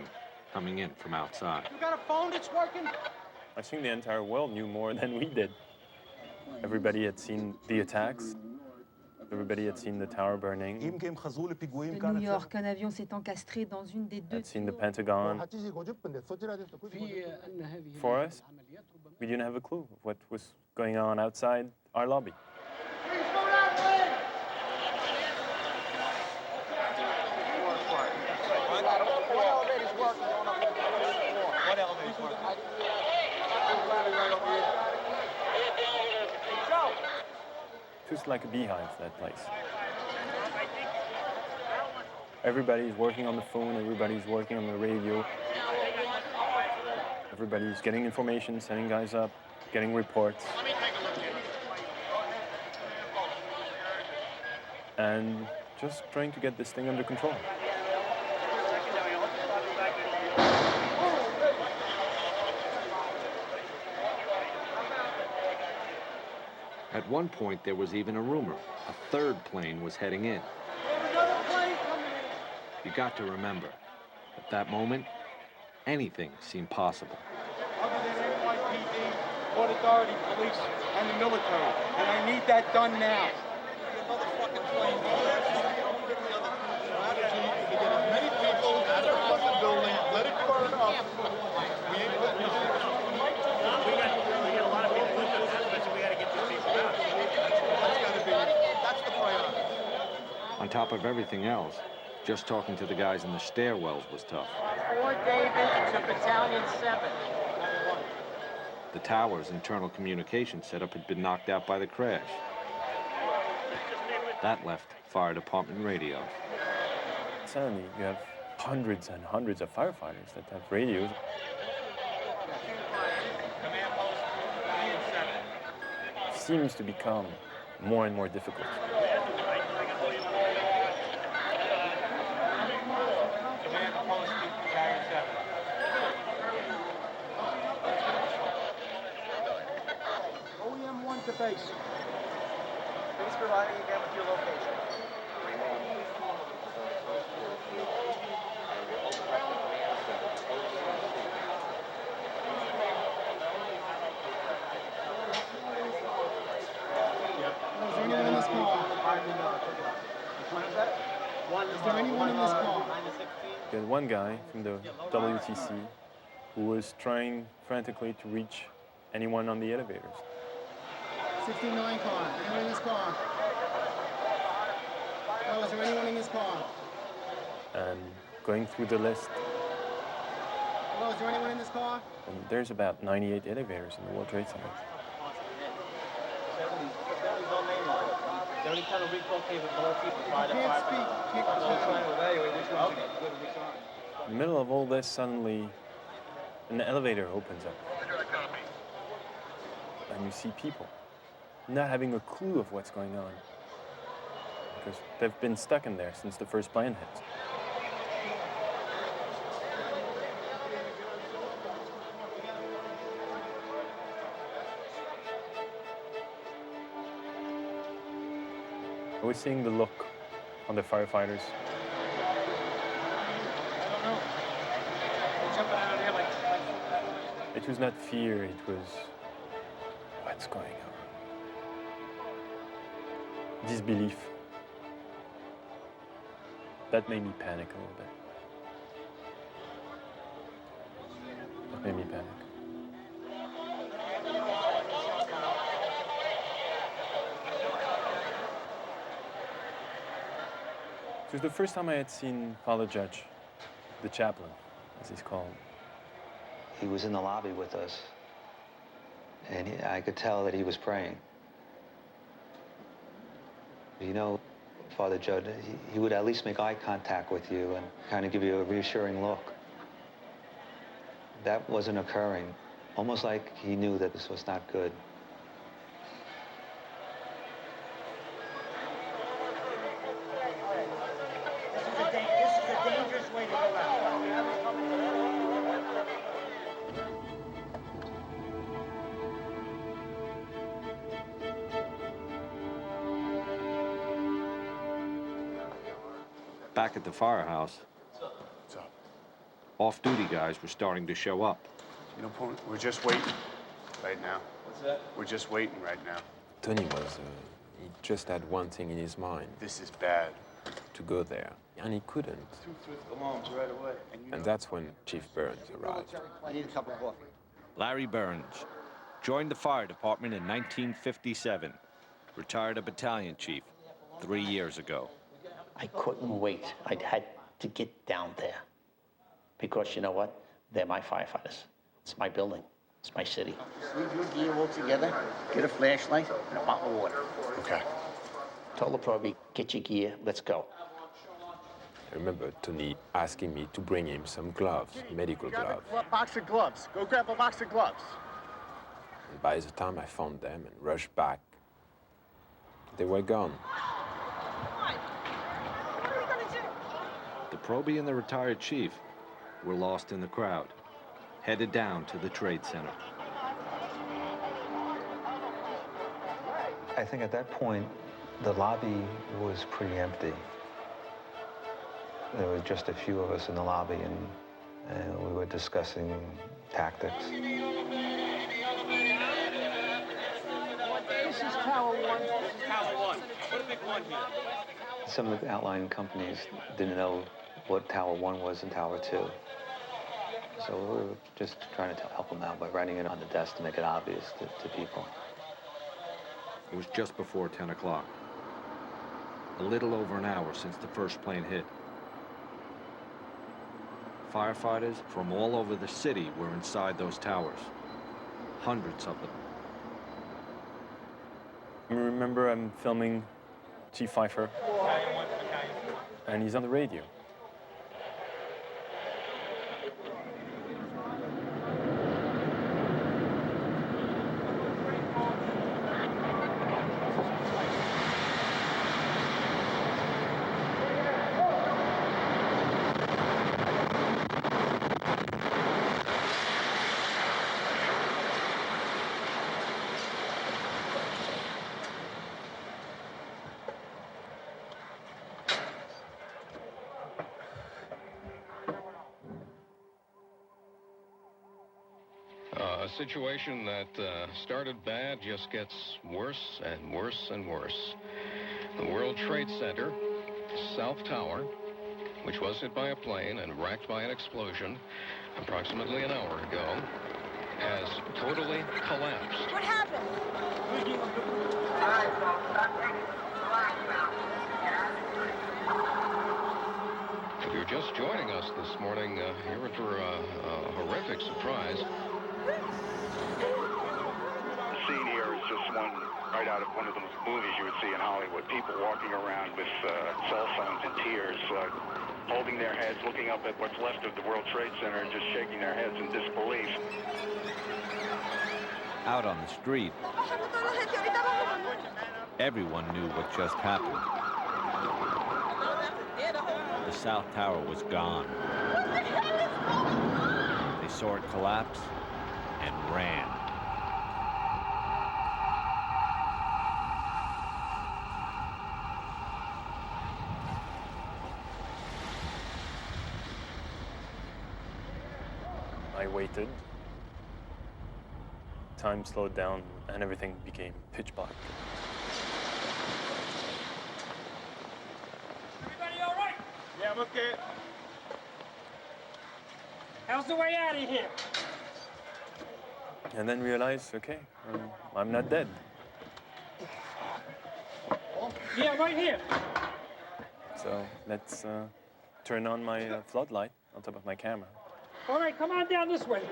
Speaker 7: coming in from outside.
Speaker 14: You got a phone that's working?
Speaker 8: I think the entire world knew more than we did. Everybody had seen the attacks. Everybody had seen the tower burning.
Speaker 17: De New York, un avion s'est encastré dans une des deux.
Speaker 8: Had seen the Pentagon. For us, we didn't have a clue of what was going on outside our lobby.
Speaker 5: What elevator's working?
Speaker 8: Just like a beehive, that place. Everybody's working on the phone, everybody's working on the radio. Everybody's getting information, sending guys up, getting reports. And just trying to get this thing under control.
Speaker 7: At one point, there was even a rumor a third plane was heading in. You got to remember, at that moment, anything seemed possible.
Speaker 5: Other than NYPD, Port Authority, police, and the military. And I need that done now. Another fucking plane.
Speaker 3: Strategy is to get as many people out of the building, let it burn up. We ain't letting you.
Speaker 5: We got a lot of people in this, but we got to get these people out.
Speaker 3: That's the priority.
Speaker 7: On top of everything else, just talking to the guys in the stairwells was tough.
Speaker 5: Fort David to Battalion 7.
Speaker 7: The tower's internal communication setup had been knocked out by the crash. That left fire department radios.
Speaker 8: Suddenly, you have hundreds and hundreds of firefighters that have radios.
Speaker 5: Command post Battalion 7.
Speaker 8: Seems to become more and more difficult.
Speaker 5: Command post Battalion 7.
Speaker 14: OEM 1 to base. Please providing again with your location. Is there anyone in this car? Is there anyone in this car?
Speaker 8: You had one guy from the WTC who was trying frantically to reach anyone on the elevators.
Speaker 14: 69 car. Anyone in this car? Oh, is there anyone in this car?
Speaker 8: And going through the list,
Speaker 14: Hello, is there anyone in this car?
Speaker 8: and there's about 98 elevators in the World Trade Center.
Speaker 5: 70's no main line. 70 kind of relocate with more people.
Speaker 14: You can't speak. Can't
Speaker 5: Trying to evaluate which one's good and which aren't.
Speaker 8: In the middle of all this, suddenly an elevator opens up. And you see people not having a clue of what's going on, because they've been stuck in there since the first plane hit. I was seeing the look on the firefighters. It was not fear, it was what's going on. Disbelief. That made me panic a little bit. That made me panic. It was the first time I had seen Father Judge, the chaplain, as he's called.
Speaker 9: He was in the lobby with us, and I could tell that he was praying. You know, Father Judd, he would at least make eye contact with you and kind of give you a reassuring look. That wasn't occurring, almost like he knew that this was not good.
Speaker 14: This is a dangerous way to go out.
Speaker 7: Back at the firehouse, off-duty guys were starting to show up.
Speaker 12: You know, we're just waiting right now.
Speaker 5: What's that?
Speaker 12: We're just waiting right now.
Speaker 10: Tony was, he just had one thing in his mind.
Speaker 12: This is bad.
Speaker 10: To go there, and he couldn't.
Speaker 14: 2 Swift alarms right away.
Speaker 10: And that's when Chief Burns arrived.
Speaker 14: I need a cup of coffee.
Speaker 7: Larry Burns joined the fire department in 1957, retired a battalion chief 3 years ago.
Speaker 18: I couldn't wait. I had to get down there. Because you know what? They're my firefighters. It's my building. It's my city.
Speaker 14: Leave your gear all together, get a flashlight, and a bottle of water.
Speaker 12: Okay.
Speaker 18: Told the probie, get your gear, let's go.
Speaker 10: I remember Tony asking me to bring him some gloves, medical gloves.
Speaker 14: Grab a box of gloves. Go grab a box of gloves.
Speaker 10: And by the time I found them and rushed back, they were gone.
Speaker 7: The probie and the retired chief were lost in the crowd, headed down to the Trade Center.
Speaker 9: I think at that point, the lobby was pretty empty. There were just a few of us in the lobby, and we were discussing tactics.
Speaker 5: This is Tower 1. This is Tower 1. Put a big 1 here.
Speaker 9: Some of the outlying companies didn't know what Tower 1 was and Tower 2. So we were just trying to help them out by writing it on the desk to make it obvious to people.
Speaker 7: It was just before 10 o'clock. a little over an hour since the first plane hit. Firefighters from all over the city were inside those towers. Hundreds of them.
Speaker 8: I remember I'm filming Chief Pfeiffer, and he's on the radio.
Speaker 11: A situation that started bad just gets worse and worse and worse. The World Trade Center, South Tower, which was hit by a plane and wrecked by an explosion approximately an hour ago, has totally collapsed.
Speaker 14: What happened?
Speaker 11: If you're just joining us this morning, you're in for a horrific surprise.
Speaker 4: The scene here is just one right out of one of the movies you would see in Hollywood. People walking around with cell phones and tears, holding their heads, looking up at what's left of the World Trade Center and just shaking their heads in disbelief.
Speaker 7: Out on the street, everyone knew what just happened. The South Tower was gone. They saw it collapse and ran.
Speaker 8: I waited. Time slowed down and everything became pitch black.
Speaker 14: Everybody all right?
Speaker 5: Yeah, I'm okay.
Speaker 14: How's the way out of here?
Speaker 8: And then realized, okay, I'm not dead.
Speaker 14: Yeah, right here.
Speaker 8: So let's turn on my floodlight on top of my camera.
Speaker 14: All right, come on down this way.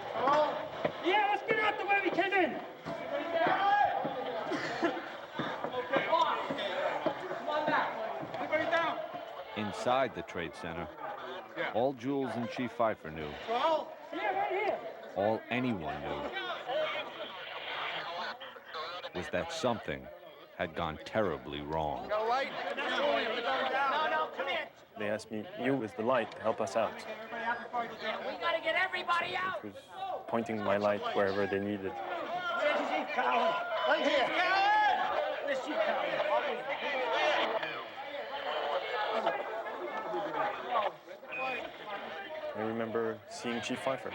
Speaker 14: Yeah, let's get out the way we came in. Okay, come on back. Everybody down.
Speaker 7: Inside the Trade Center, all Jules and Chief Pfeiffer knew,
Speaker 14: Well, yeah, right here.
Speaker 7: all anyone knew, was that something had gone terribly wrong.
Speaker 14: All right? No, come here.
Speaker 8: They asked me, you with the light, help us out.
Speaker 14: We gotta get everybody out.
Speaker 8: It was pointing my light wherever they needed.
Speaker 14: Where's Chief Cowan? Right here. Where's Chief
Speaker 8: I remember seeing Chief Pfeiffer.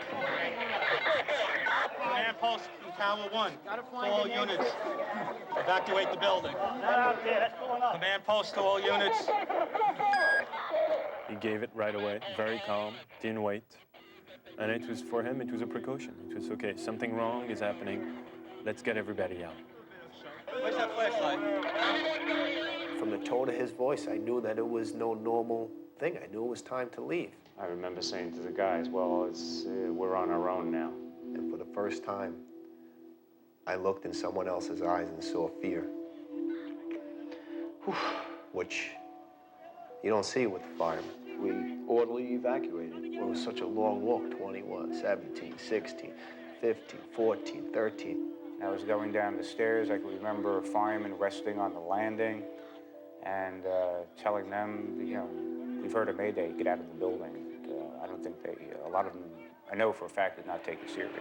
Speaker 5: Command post from Tower 1. To all units. Evacuate the building.
Speaker 14: Not out there. That's going up.
Speaker 5: Command post to all units.
Speaker 8: He gave it right away, very calm, didn't wait. And it was, for him, it was a precaution. It was, okay, something wrong is happening. Let's get everybody out.
Speaker 5: Where's that flashlight?
Speaker 19: From the tone of his voice, I knew that it was no normal thing. I knew it was time to leave.
Speaker 20: I remember saying to the guys, well, we're on our own now.
Speaker 19: And for the first time, I looked in someone else's eyes and saw fear. Which you don't see with the firemen. We orderly evacuated. It was such a long walk, 21, 17, 16, 15, 14, 13.
Speaker 20: I was going down the stairs. I can remember a fireman resting on the landing and telling them, you know, we've heard a mayday, get out of the building. I don't think they, a lot of them, I know for a fact, did not take it serious.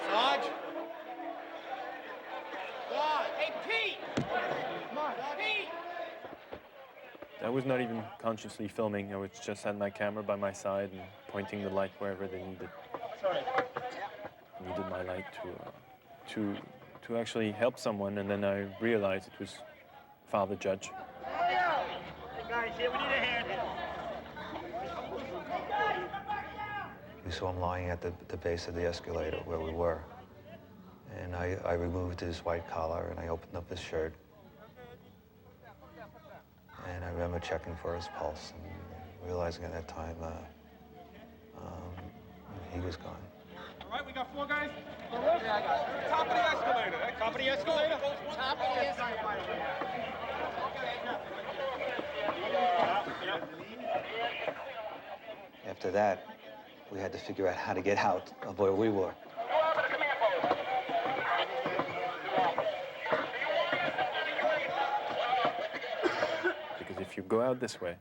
Speaker 14: Sarge? Sarge! Hey, Pete! Come on, Pete!
Speaker 8: I was not even consciously filming. I was just had my camera by my side and pointing the light wherever they needed.
Speaker 14: Sorry.
Speaker 8: Needed my light to actually help someone, and then I realized it was Father Judge.
Speaker 14: Hey, guys, here, we need a hand here.
Speaker 9: We saw him lying at the base of the escalator where we were. And I removed his white collar and I opened up his shirt. And I remember checking for his pulse and realizing at that time he was gone.
Speaker 5: All right, we got 4 guys. Yeah, I got it. Top of the escalator. Top of the escalator? Top of the escalator.
Speaker 9: After that, we had to figure out how to get out of where we were.
Speaker 8: Because if you go out this way,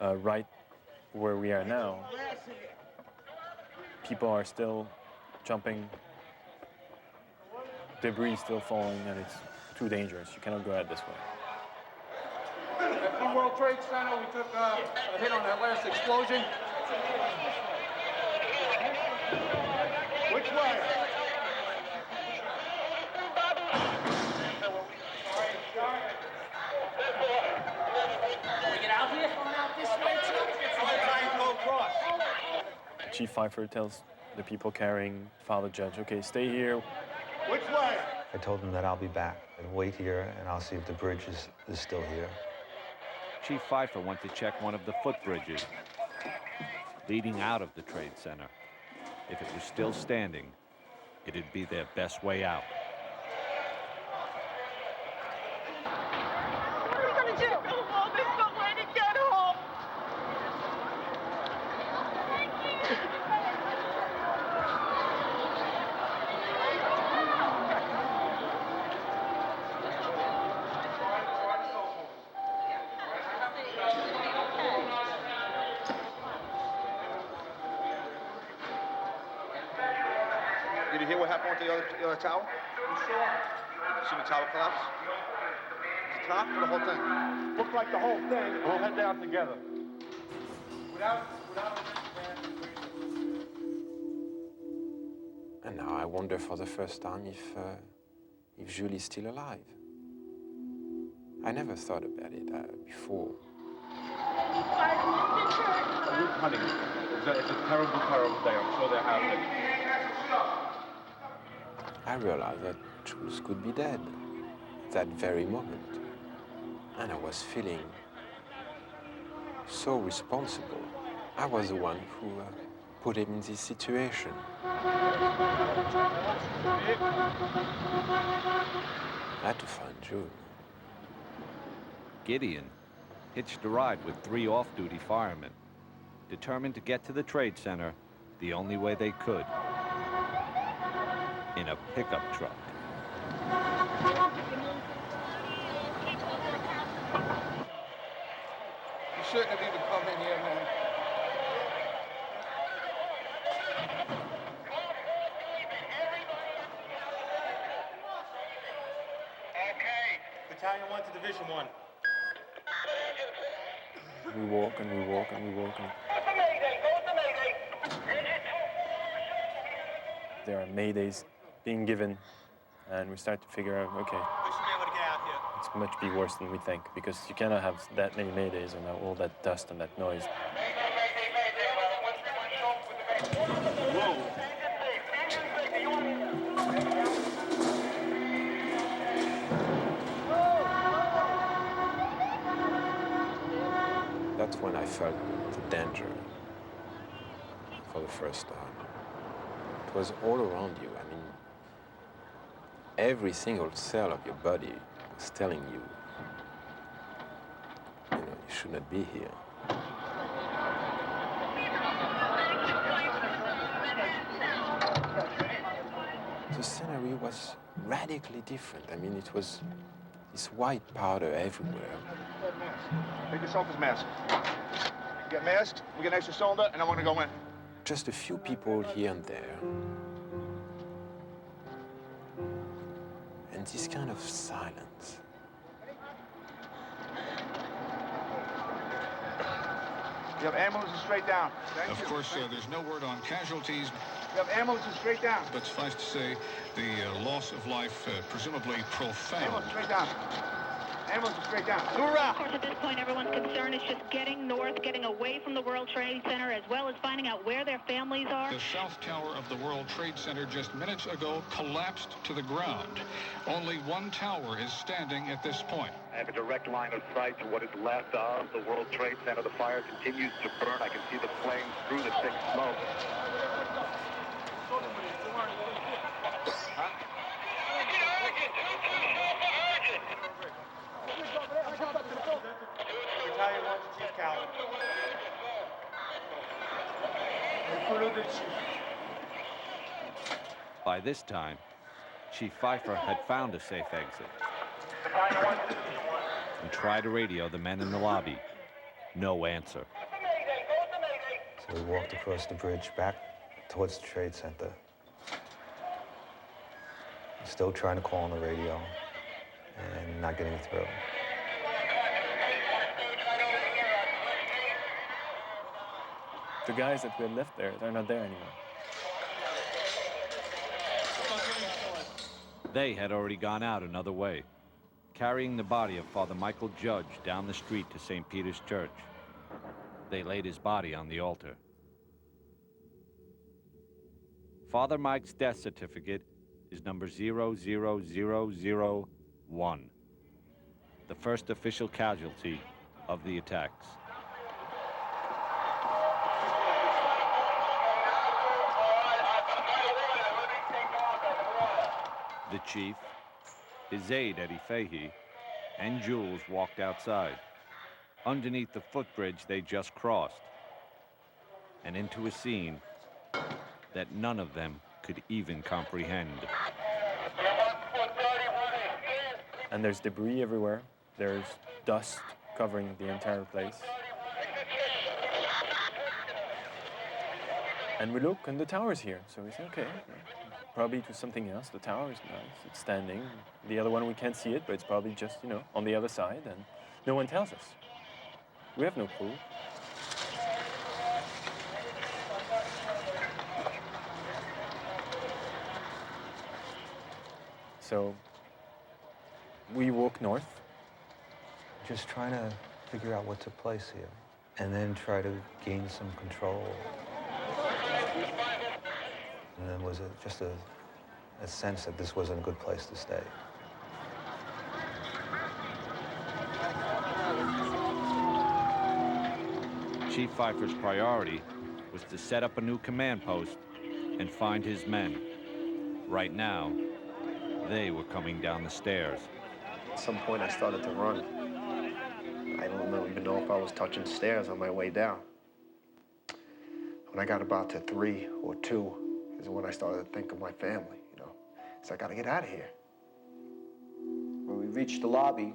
Speaker 8: right where we are now, people are still jumping, debris still falling, and it's too dangerous. You cannot go out this way.
Speaker 5: At the World Trade Center, we took a hit on that last explosion. Which way?
Speaker 14: We get out here? Going out this way, too?
Speaker 5: Try and go across.
Speaker 8: Chief Pfeiffer tells the people carrying Father Judge, okay, stay here.
Speaker 5: Which way?
Speaker 9: I told him that I'll be back and wait here, and I'll see if the bridge is still here.
Speaker 7: Chief Pfeiffer went to check one of the footbridges leading out of the Trade Center. If it was still standing, it'd be their best way out.
Speaker 14: What are we going to do? Oh, there's no way to get home.
Speaker 24: Did you hear what happened with the other tower? See the tower collapse? The top or the whole thing?
Speaker 5: Looks like the whole thing. We'll head down together.
Speaker 10: And now I wonder for the first time if Julie's still alive. I never thought about it before.
Speaker 5: Honey, it's a terrible, terrible day. I'm sure they're happy.
Speaker 10: I realized that Jules could be dead at that very moment. And I was feeling so responsible. I was the one who put him in this situation. I had to find Jules.
Speaker 7: Gideon hitched a ride with 3 off-duty firemen, determined to get to the Trade Center the only way they could, in a pickup truck.
Speaker 5: You shouldn't have even come in here, man. Battalion 1 to Division 1.
Speaker 8: We walk and we walk and we walk. And there are maydays being given, and we start to figure out, okay,
Speaker 5: We should be able to get out here.
Speaker 8: it's much be worse than we think, because you cannot have that many maydays and all that dust and that noise.
Speaker 10: That's when I felt the danger for the first time. It was all around you. I mean, every single cell of your body was telling you, you should not be here. The scenery was radically different. I mean, it was this white powder everywhere.
Speaker 24: Take yourself his mask. Get masked, we get an extra cylinder, and I'm gonna go in.
Speaker 10: Just a few people here and there. And this kind of silence.
Speaker 24: You have ambulances straight down.
Speaker 11: Of course, there's no word on casualties.
Speaker 24: You have ambulances straight down.
Speaker 11: But suffice to say, the loss of life, presumably profound.
Speaker 24: Ambulance straight down.
Speaker 5: Ambulance is straight down.
Speaker 1: Of course, at this point, everyone's concern is just getting north, getting away from the World Trade Center, as well as finding out where their families are.
Speaker 6: The South Tower of the World Trade Center just minutes ago collapsed to the ground. Only one tower is standing at this point.
Speaker 13: I have a direct line of sight to what is left of the World Trade Center. The fire continues to burn. I can see the flames through the thick smoke.
Speaker 5: Battalion 1 to Chief Calvin.
Speaker 7: By this time, Chief Pfeiffer had found a safe exit and tried to radio the men in the lobby. No answer.
Speaker 9: So we walked across the bridge back towards the Trade Center. Still trying to call on the radio and not getting through.
Speaker 8: The guys that we had left there, they're not there anymore.
Speaker 7: They had already gone out another way, carrying the body of Father Michael Judge down the street to St. Peter's Church. They laid his body on the altar. Father Mike's death certificate is number 00001, the first official casualty of the attacks. The chief, his aide Eddie Fahey, and Jules walked outside, underneath the footbridge they just crossed, and into a scene that none of them could even comprehend.
Speaker 8: And there's debris everywhere. There's dust covering the entire place. And we look, and the tower's here. So we say, okay, probably to something else. The tower is nice, it's standing. The other one, we can't see it, but it's probably just, on the other side, and no one tells us. We have no clue. So we walk north.
Speaker 9: Just trying to figure out what took place here, and then try to gain some control. And then was it just a sense that this wasn't a good place to stay.
Speaker 7: Chief Pfeiffer's priority was to set up a new command post and find his men. Right now, they were coming down the stairs.
Speaker 24: At some point, I started to run. I don't even know if I was touching stairs on my way down. When I got about to 3 or 2 is when I started to think of my family, So I got to get out of here.
Speaker 15: When we reached the lobby,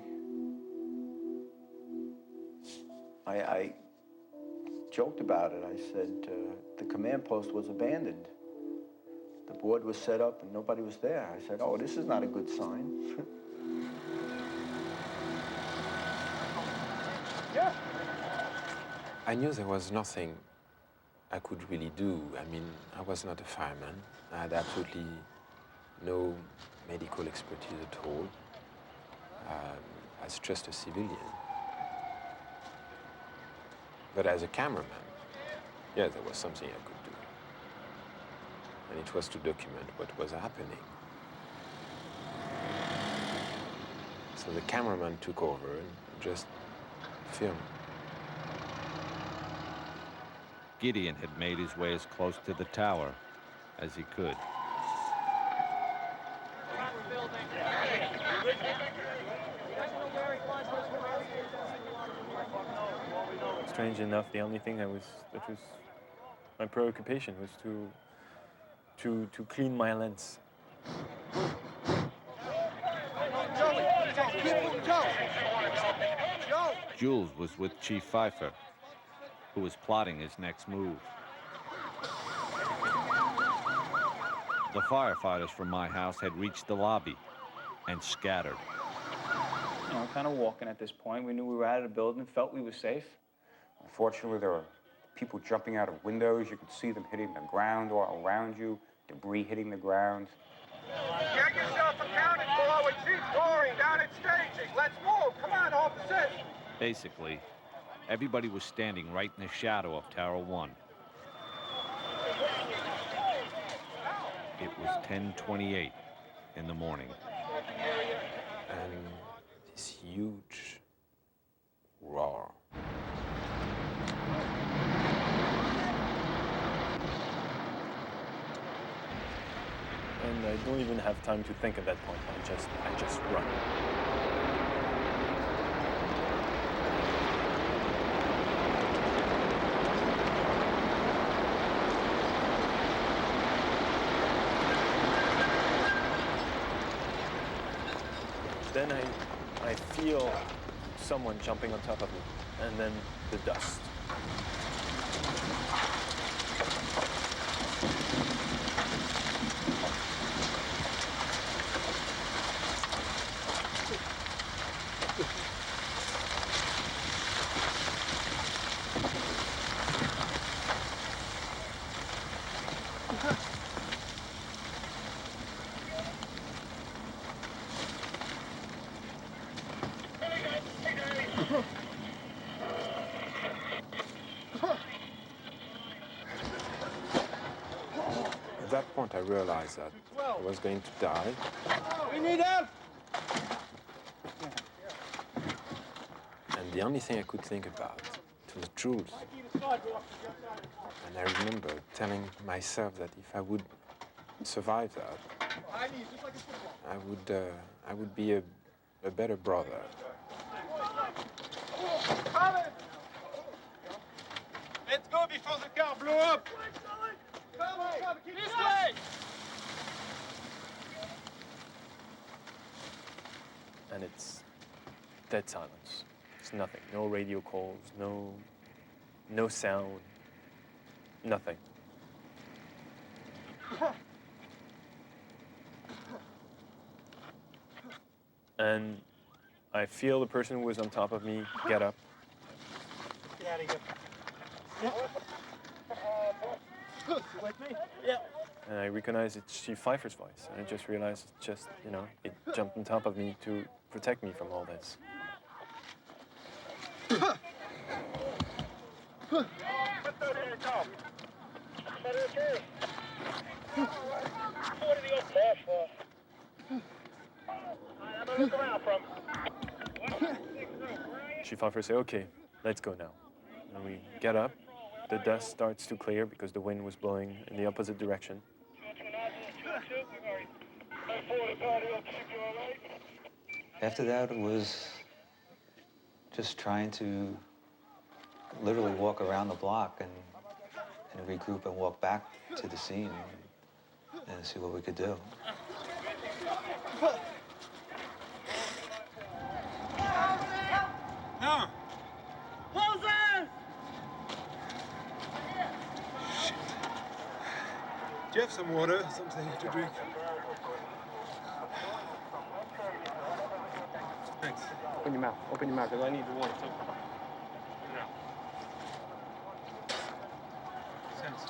Speaker 15: I joked about it. I said the command post was abandoned. The board was set up and nobody was there. I said, oh, this is not a good sign.
Speaker 5: Yeah.
Speaker 10: I knew there was nothing I could really do. I mean, I was not a fireman. I had absolutely no medical expertise at all. As just a civilian. But as a cameraman, yeah, there was something I could do. And it was to document what was happening. So the cameraman took over and just filmed.
Speaker 7: Gideon had made his way as close to the tower as he could.
Speaker 8: Strange enough, the only thing that was my preoccupation was to clean my lens.
Speaker 7: Jules was with Chief Pfeiffer, who was plotting his next move. The firefighters from my house had reached the lobby and scattered.
Speaker 20: Kind of walking at this point. We knew we were out of the building, felt we were safe.
Speaker 15: Unfortunately, there were people jumping out of windows. You could see them hitting the ground all around you, debris hitting the ground.
Speaker 5: Get yourself accounted for with Chief Goring down at staging. Let's move.
Speaker 14: Come on, officers!
Speaker 7: Basically, everybody was standing right in the shadow of Tower 1. It was 10:28 in the morning.
Speaker 10: And this huge roar.
Speaker 8: And I don't even have time to think at that point. I just run. Then I feel someone jumping on top of me, and then the dust.
Speaker 10: At that point, I realized that I was going to die.
Speaker 14: We need help!
Speaker 10: And the only thing I could think about was Jules. And I remember telling myself that if I would survive that, I would be a better brother.
Speaker 14: Let's go before the car blow up! Come, this way!
Speaker 8: And it's dead silence. It's nothing. No radio calls, no sound, nothing. And I feel the person who was on top of me get up.
Speaker 14: Get out of here. You with me? Yeah.
Speaker 8: And I recognize it's Chief Pfeiffer's voice. And I just realized it's just, it jumped on top of me to protect me from all this. Chief Pfeiffer said, okay, let's go now. And we get up. The dust starts to clear because the wind was blowing in the opposite direction.
Speaker 9: After that, it was just trying to literally walk around the block and regroup and walk back to the scene and see what we could do.
Speaker 14: No! Moses! Shit. Do you have some water, something to drink? Thanks. Open your mouth, because I need the water too. Thanks.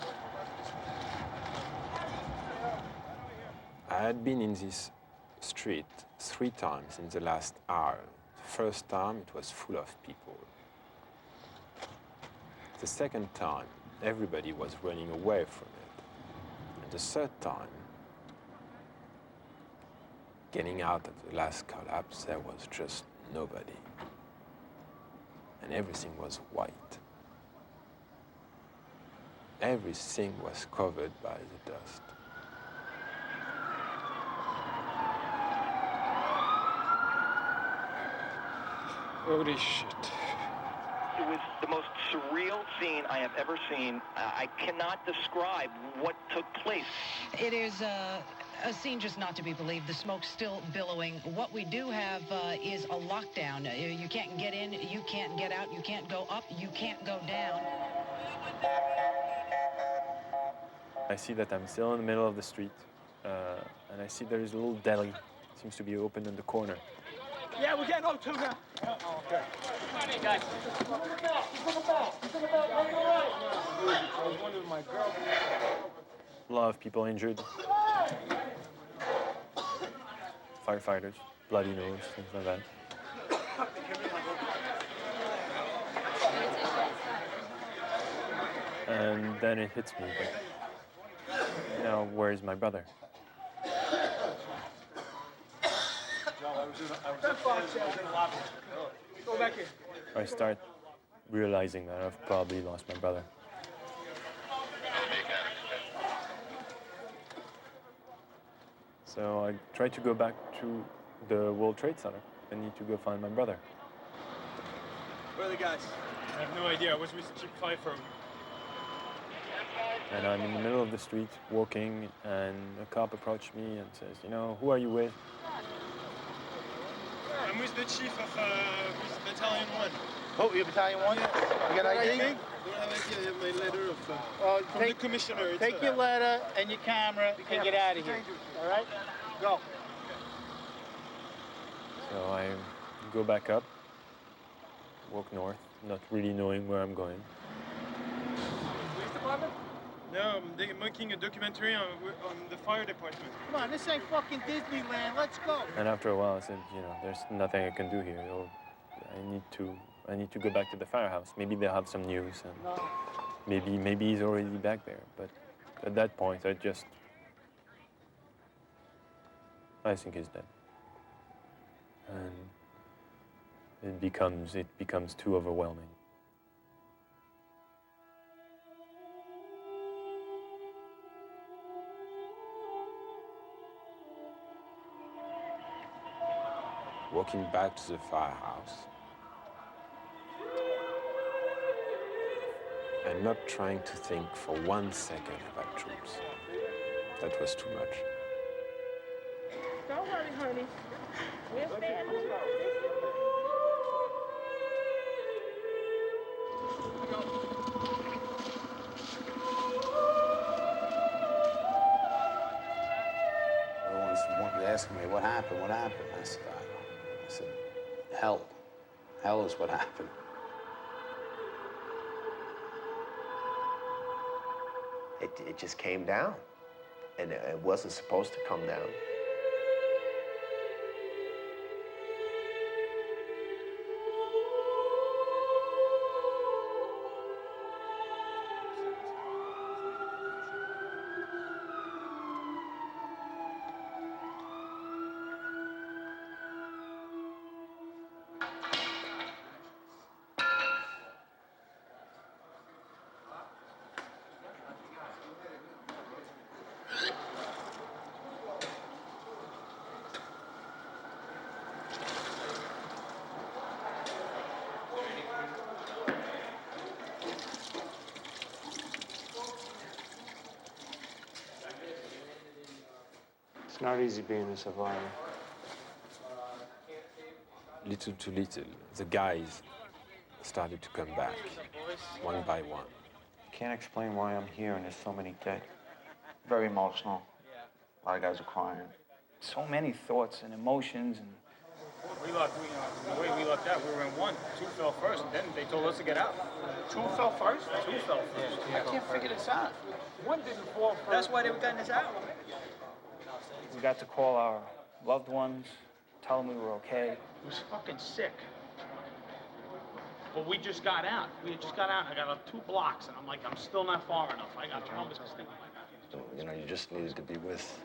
Speaker 10: I had been in this street 3 times in the last hour. The first time, it was full of people. The second time, everybody was running away from it. And the third time, getting out of the last collapse, there was just nobody. And everything was white. Everything was covered by the dust.
Speaker 14: Holy shit.
Speaker 13: It was the most surreal scene I have ever seen. I cannot describe what took place.
Speaker 16: It is a scene just not to be believed. The smoke's still billowing. What we do have is a lockdown. You can't get in, you can't get out, you can't go up, you can't go down.
Speaker 8: I see that I'm still in the middle of the street, and I see there is a little deli. Seems to be open in the corner.
Speaker 14: Yeah, we're getting O2 now. Oh, okay. Come on in, guys. I was wondering my girl.
Speaker 8: A lot of people injured. Firefighters, bloody nose, things like that. And then it hits me, but now where's my brother?
Speaker 5: Go back here.
Speaker 8: I start realizing that I've probably lost my brother. So I try to go back to the World Trade Center. I need to go find my brother.
Speaker 5: Where are the guys? I have no idea. I was with Chief Pfeiffer.
Speaker 8: And I'm in the middle of the street walking, and a cop approached me and says, you know, who are you with?
Speaker 5: I'm with the chief of with Battalion 1.
Speaker 14: Oh, you're Battalion 1?
Speaker 5: Yeah.
Speaker 14: You got ID?
Speaker 5: I don't have ID. I have my letter of, from the commissioner.
Speaker 14: Take your letter and your camera and get out of here. All right? Go.
Speaker 8: So I go back up, walk north, not really knowing where I'm going.
Speaker 5: Police department? No, they're making a documentary on the fire department.
Speaker 14: Come on, this ain't fucking Disneyland. Let's go.
Speaker 8: And after a while, I said, you know, there's nothing I can do here. I need to go back to the firehouse. Maybe they'll have some news, and maybe he's already back there. But at that point, I think he's dead. And it becomes too overwhelming.
Speaker 10: Walking back to the firehouse and not trying to think for 1 second about troops. That was too much.
Speaker 1: Don't worry, honey. We're family.
Speaker 20: Everyone's asking me, what happened? What happened? I said, hell. Hell is what happened.
Speaker 19: It just came down, and it wasn't supposed to come down.
Speaker 10: It's not easy being a survivor. Little to little, the guys started to come back, one by one.
Speaker 9: Can't explain why I'm here and there's so many dead. Very emotional. A lot of guys are crying. So many thoughts and emotions and...
Speaker 5: The way we lucked out, we were in one. Two fell first, and then they told us to get out.
Speaker 14: Two fell first?
Speaker 5: Two fell first.
Speaker 14: I can't figure this out.
Speaker 5: One didn't fall first.
Speaker 14: That's why they were getting us out.
Speaker 9: We got to call our loved ones, tell them we were okay.
Speaker 14: It was fucking sick. But we just got out. We had just got out. I got up 2 blocks, and I'm like, I'm still not far enough. I got Columbus sticking my back.
Speaker 12: You know, you just needed to be with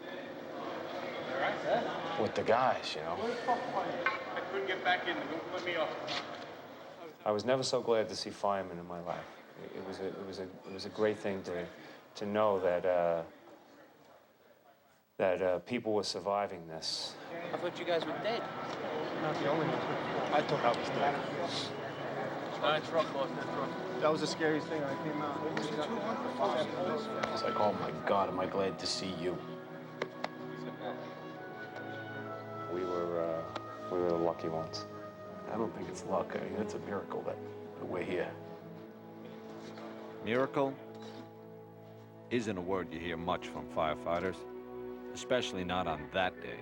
Speaker 12: the guys, you know.
Speaker 5: I couldn't get back in. They wouldn't let me off.
Speaker 10: I was never so glad to see firemen in my life. It was a great thing to know that people were surviving this.
Speaker 14: I thought you guys were dead.
Speaker 5: Not the only one.
Speaker 12: I thought I was dead.
Speaker 5: That's rough, boss. That's rough.
Speaker 12: That was the scariest thing when I came out. It's like, oh my God, am I glad to see you.
Speaker 10: We were the lucky ones.
Speaker 12: I don't think it's luck. I mean, it's a miracle that we're here.
Speaker 7: Miracle isn't a word you hear much from firefighters, especially not on that day.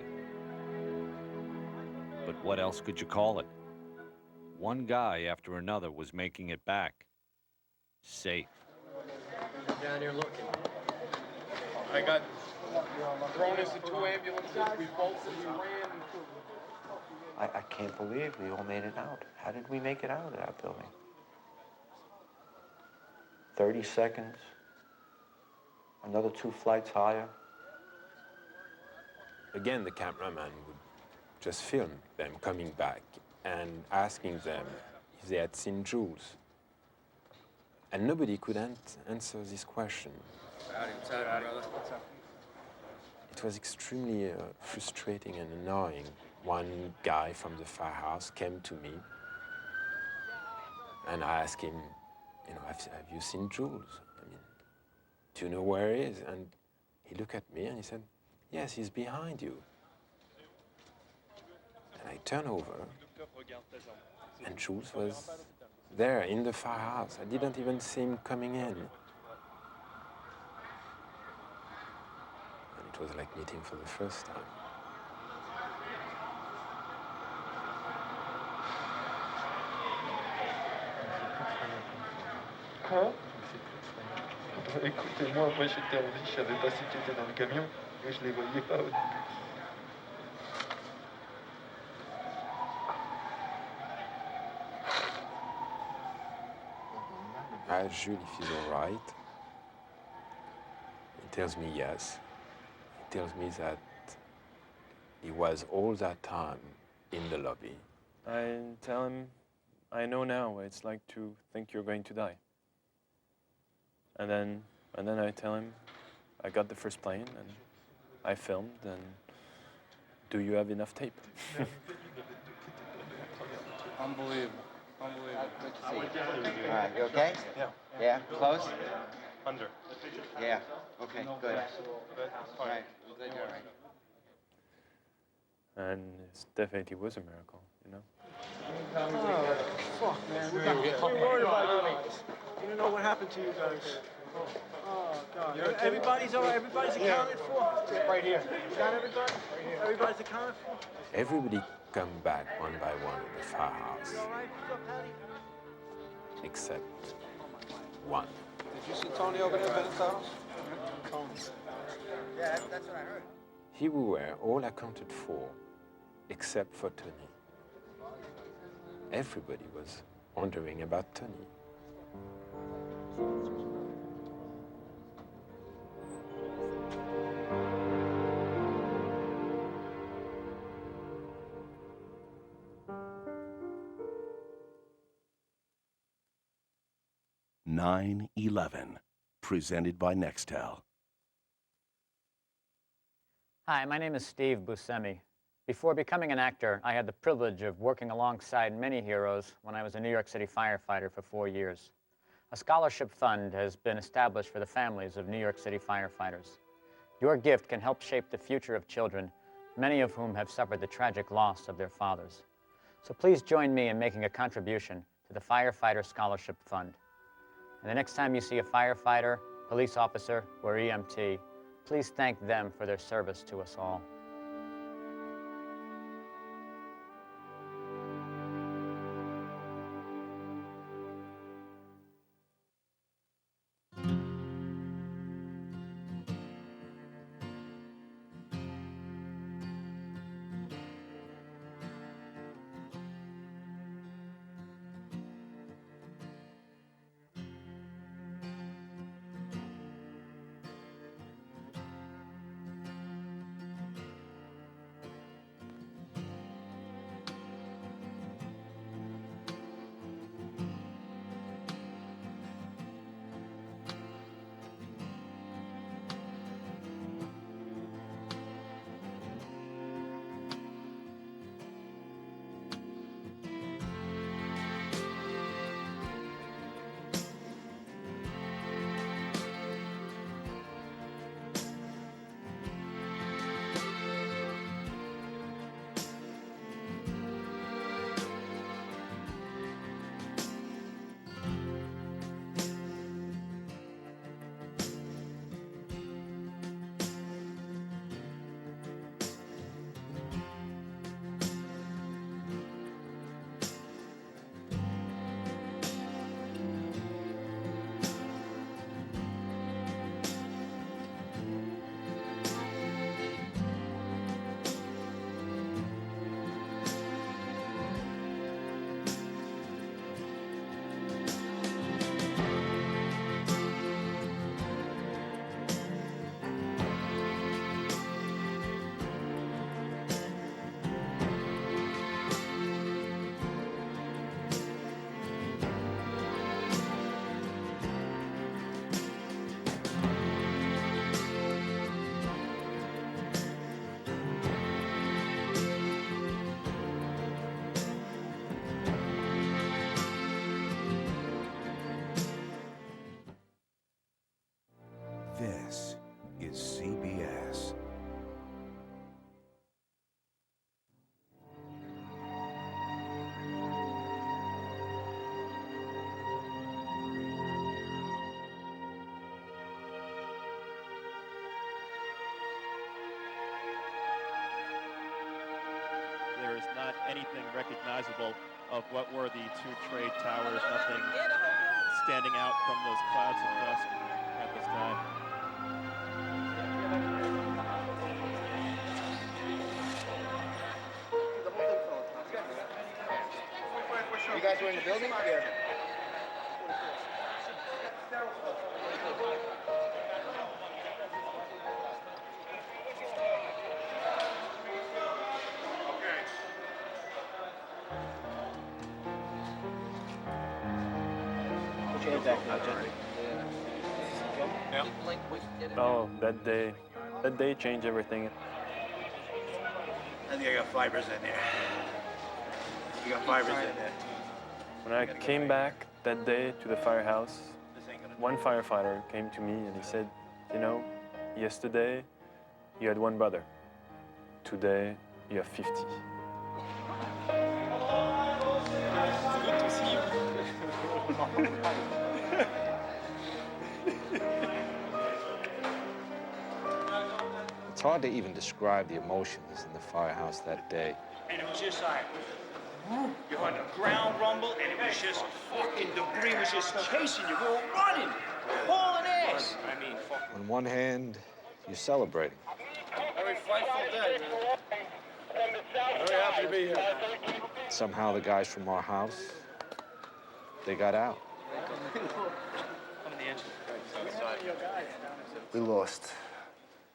Speaker 7: But what else could you call it? One guy after another was making it back. Safe.
Speaker 5: Down here looking. I got thrown into 2 ambulances. We bolted, we ran.
Speaker 9: I can't believe we all made it out. How did we make it out of that building? 30 seconds, another 2 flights higher.
Speaker 10: Again, the cameraman would just film them coming back and asking them if they had seen Jules. And nobody could answer this question. It was extremely frustrating and annoying. One guy from the firehouse came to me and I asked him, you know, have you seen Jules? I mean, do you know where he is? And he looked at me and he said, yes, he's behind you. And I turned over and Jules was there in the firehouse. I didn't even see him coming in. And it was like meeting for the first time.
Speaker 2: Quoi? Écoutez, moi j'étais en vie, je savais pas si tu étais dans le camion, mais je les voyais pas au début.
Speaker 10: I asked Jules if he's all right. He tells me yes. He tells me that he was all that time in the lobby.
Speaker 8: I tell him, I know now what it's like to think you're going to die. And then I tell him, I got the first plane and I filmed, and do you have enough tape?
Speaker 2: Unbelievable. Unbelievable.
Speaker 21: Good to see you. All right, you okay?
Speaker 2: Yeah.
Speaker 21: Yeah, close?
Speaker 2: Under.
Speaker 21: Yeah, okay, good.
Speaker 2: All
Speaker 21: right, I'm glad you're all right.
Speaker 8: And it definitely was a miracle, you know?
Speaker 14: Oh, fuck, man. We're worried about you guys. You don't know what happened to you guys. Oh, God. Everybody's all right. Everybody's accounted for. Right here. You got everybody? Right here. Everybody's accounted for?
Speaker 10: Everybody come back one by one in the firehouse.
Speaker 14: You all right? What's up, Patty?
Speaker 10: Except one.
Speaker 21: Did you see Tony over there, Benetto's?
Speaker 14: Yeah, that's what I heard.
Speaker 10: Here we were all accounted for, except for Tony. Everybody was wondering about Tony.
Speaker 22: (9/11), presented by Nextel.
Speaker 23: Hi, my name is Steve Buscemi. Before becoming an actor, I had the privilege of working alongside many heroes when I was a New York City firefighter for 4 years. A scholarship fund has been established for the families of New York City firefighters. Your gift can help shape the future of children, many of whom have suffered the tragic loss of their fathers. So please join me in making a contribution to the Firefighter Scholarship Fund. And the next time you see a firefighter, police officer, or EMT, please thank them for their service to us all.
Speaker 22: is CBS.
Speaker 3: There is not anything recognizable of what were the two trade towers, nothing standing out from those clouds of dust at this time.
Speaker 14: You guys were in the building? Yeah.
Speaker 8: Oh, that day changed everything.
Speaker 14: I think I got fibers in there. You got fibers in there.
Speaker 8: When I came back that day to the firehouse, one firefighter came to me and he said, you know, yesterday you had one brother. Today you have 50.
Speaker 3: It's good to see you.
Speaker 7: It's hard to even describe the emotions in the firehouse that day.
Speaker 14: And it was just like, you heard the ground rumble, and it was just fucking debris was just chasing you. We were running, hauling ass. I mean, fucking.
Speaker 7: On one hand, you're celebrating.
Speaker 14: Very frightful day, man. Very happy to be here.
Speaker 7: Somehow the guys from our house, they got out.
Speaker 19: We lost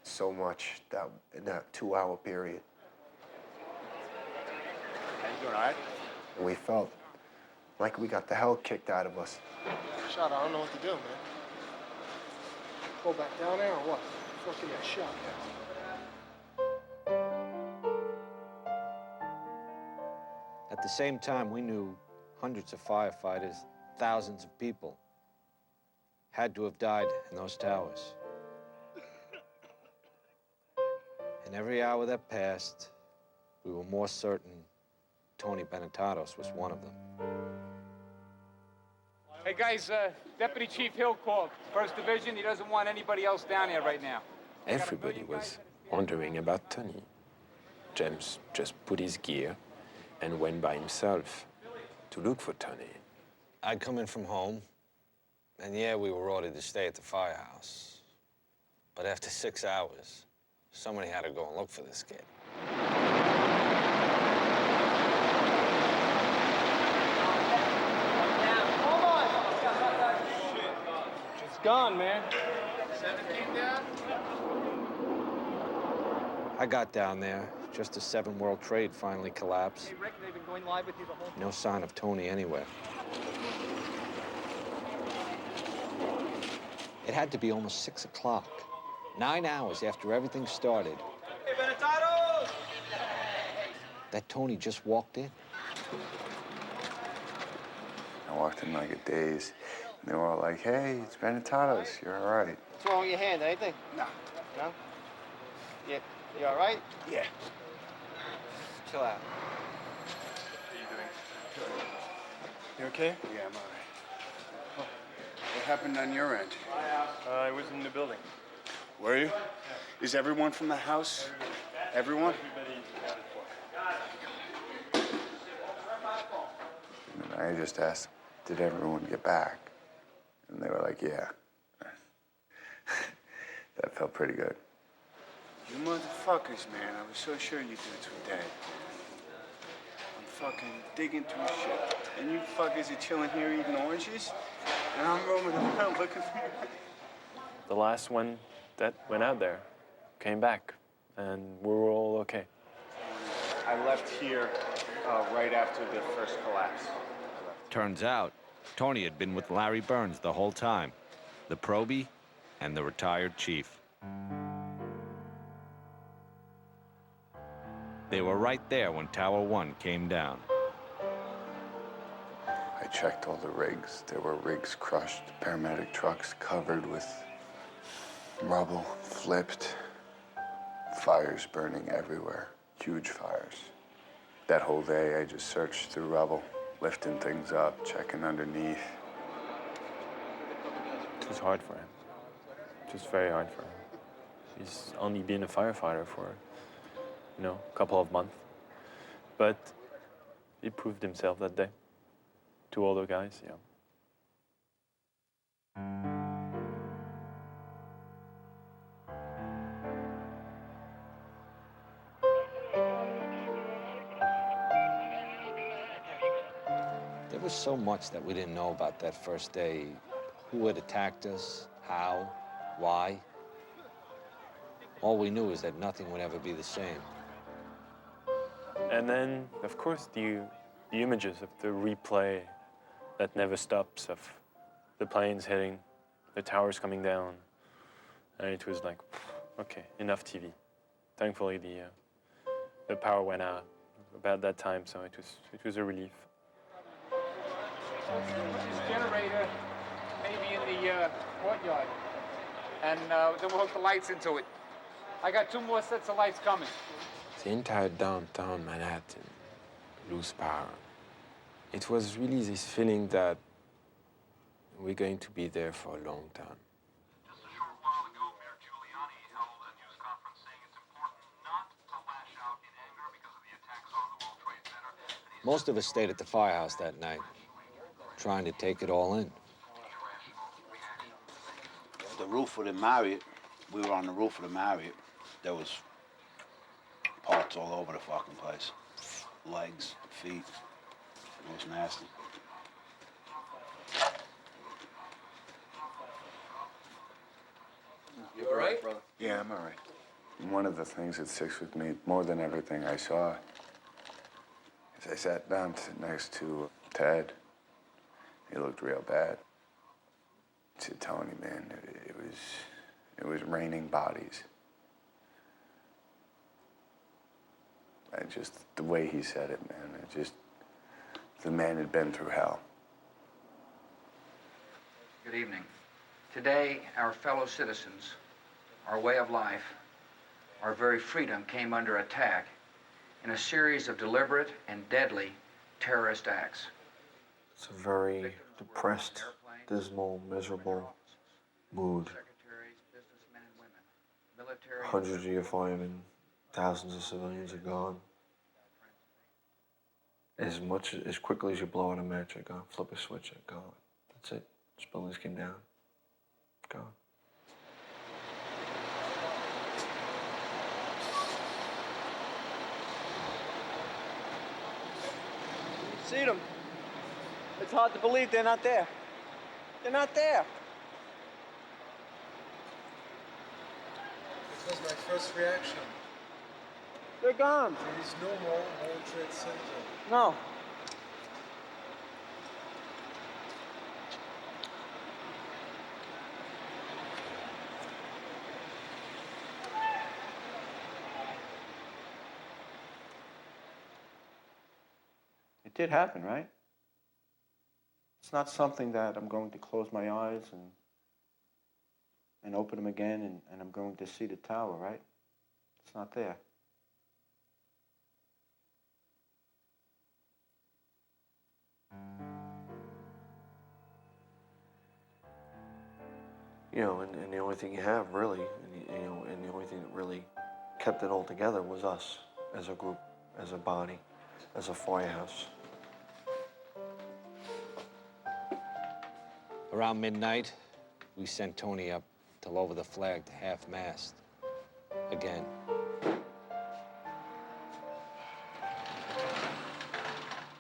Speaker 19: so much in that 2-hour period.
Speaker 14: You all right?
Speaker 19: And we felt like we got the hell kicked out of us.
Speaker 14: Shot, I don't know what to do, man. Go back down there or what? Fucking get shot.
Speaker 7: At the same time, we knew hundreds of firefighters, thousands of people had to have died in those towers. And every hour that passed, we were more certain Tony Benetatos was one of them.
Speaker 4: Hey guys, Deputy Chief Hill called. 1st Division, he doesn't want anybody else down here right now.
Speaker 10: Everybody was wondering about Tony. James just put his gear and went by himself to look for Tony.
Speaker 7: I'd come in from home, and yeah, we were ordered to stay at the firehouse. But after 6 hours, somebody had to go and look for this kid.
Speaker 14: It's gone, man. 17 down?
Speaker 7: I got down there just as 7 World Trade finally collapsed.
Speaker 14: Hey, Rick, they've been going live with you the whole time.
Speaker 7: No sign of Tony anywhere. It had to be almost 6 o'clock, 9 hours after everything started,
Speaker 14: Hey, Benetatos!
Speaker 7: that Tony just walked in.
Speaker 12: I walked in like a daze, and they were all like, hey, it's Benetatos, you're all right.
Speaker 14: What's wrong with your hand? Anything? No. No? Yeah. You all right?
Speaker 12: Yeah.
Speaker 14: Chill out.
Speaker 12: How you doing? You okay? Yeah, I'm all right. Oh, what happened on your end?
Speaker 8: I was in the building.
Speaker 12: Were you? Is everyone from the house? Everyone? And I just asked, did everyone get back? And they were like, yeah. That felt pretty good. You motherfuckers, man. I was so sure you dudes were dead. I'm fucking digging through shit. And you fuckers are chilling here eating oranges? And I'm roaming around looking for you.
Speaker 8: The last one that went out there came back, and we were all okay.
Speaker 12: I left here right after the first collapse.
Speaker 7: Turns out, Tony had been with Larry Burns the whole time, the probie and the retired chief. They were right there when Tower 1 came down.
Speaker 12: I checked all the rigs. There were rigs crushed, paramedic trucks covered with Rubble flipped, fires burning everywhere, huge fires. That whole day, I just searched through rubble, lifting things up, checking underneath.
Speaker 8: It was hard for him. It was very hard for him. He's only been a firefighter for, a couple of months. But he proved himself that day to all the guys,
Speaker 7: There was so much that we didn't know about that first day. Who had attacked us, how, why. All we knew is that nothing would ever be the same.
Speaker 8: And then, of course, the images of the replay that never stops, of the planes hitting, the towers coming down. And it was like, okay, enough TV. Thankfully, the power went out about that time, so it was a relief.
Speaker 4: This generator may be in the courtyard, and then we'll hook the lights into it. I got 2 more sets of lights coming.
Speaker 10: The entire downtown Manhattan lose power. It was really this feeling that we're going to be there for a long time.
Speaker 7: Most of us stayed at the firehouse that night, trying to take it all in.
Speaker 6: The roof of the Marriott, we were on the roof of the Marriott. There was parts all over the fucking place. Legs, feet. It was nasty.
Speaker 12: You all right, brother? Yeah, I'm all right. One of the things that sticks with me more than everything I saw is I sat down next to Ted. He looked real bad. I said, Tony, man, it was raining bodies. And just the way he said it, man, the man had been through hell.
Speaker 11: Good evening. Today, our fellow citizens, our way of life, our very freedom came under attack in a series of deliberate and deadly terrorist acts.
Speaker 24: It's a very depressed, dismal, miserable mood. Hundreds of your firemen, thousands of civilians are gone. As quickly as you blow out a match, they're gone. Flip a switch, they're gone. That's it. These buildings came down. Gone.
Speaker 14: See them. It's hard to believe they're not there. They're not there.
Speaker 2: This was my first reaction.
Speaker 14: They're gone.
Speaker 2: There is no more World Trade Center.
Speaker 14: No.
Speaker 15: It did happen, right? It's not something that I'm going to close my eyes and open them again and I'm going to see the tower, right? It's not there.
Speaker 24: And the only thing you have really, and the only thing that really kept it all together was us as a group, as a body, as a firehouse.
Speaker 7: Around midnight, we sent Tony up to lower the flag to half-mast. Again.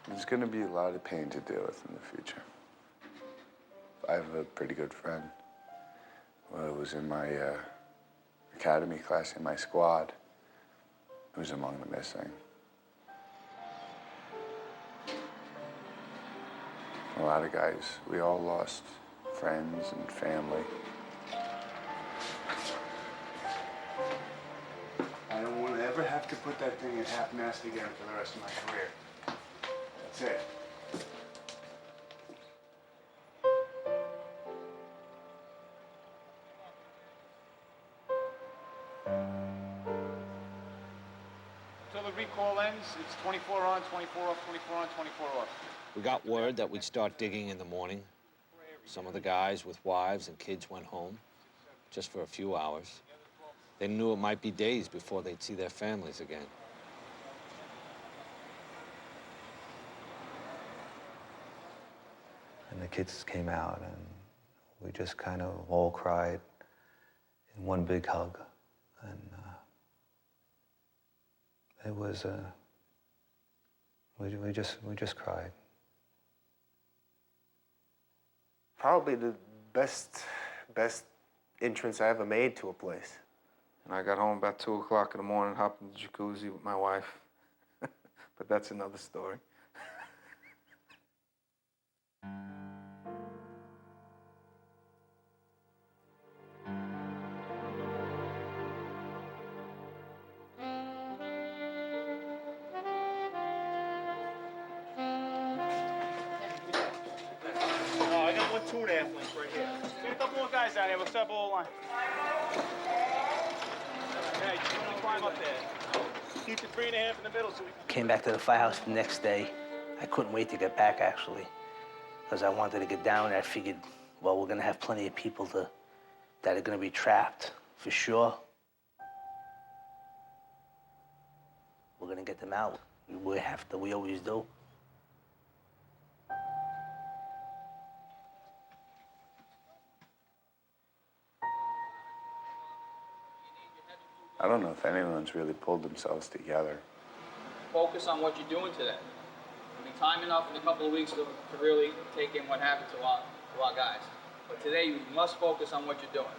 Speaker 12: There's going to be a lot of pain to deal with in the future. I have a pretty good friend who was in my academy class in my squad, who's among the missing. A lot of guys, we all lost friends and family. I don't want to ever have to put that thing at half-mast again for the rest of my career. That's it.
Speaker 4: Until the recall ends, it's 24 on, 24 off, 24 on, 24 off.
Speaker 7: We got word that we'd start digging in the morning. Some of the guys with wives and kids went home, just for a few hours. They knew it might be days before they'd see their families again.
Speaker 9: And the kids came out, and we just kind of all cried in one big hug. And it was, we just cried.
Speaker 19: Probably the best entrance I ever made to a place.
Speaker 21: And I got home about 2 o'clock in the morning, hopped in the jacuzzi with my wife. But that's another story.
Speaker 5: Oh, I got 1 2 athletes right here. Get a couple more guys out here. We'll start all line. Yeah, you just want to climb up there. Keep the 3.5 in the middle so we can...
Speaker 13: Came back to the firehouse the next day. I couldn't wait to get back, actually, because I wanted to get down there. I figured, well, we're going to have plenty of people that are going to be trapped, for sure. We're going to get them out. We always do.
Speaker 12: I don't know if anyone's really pulled themselves together.
Speaker 16: Focus on what you're doing today. I mean, time enough in a couple of weeks to really take in what happened to our guys. But today, you must focus on what you're doing.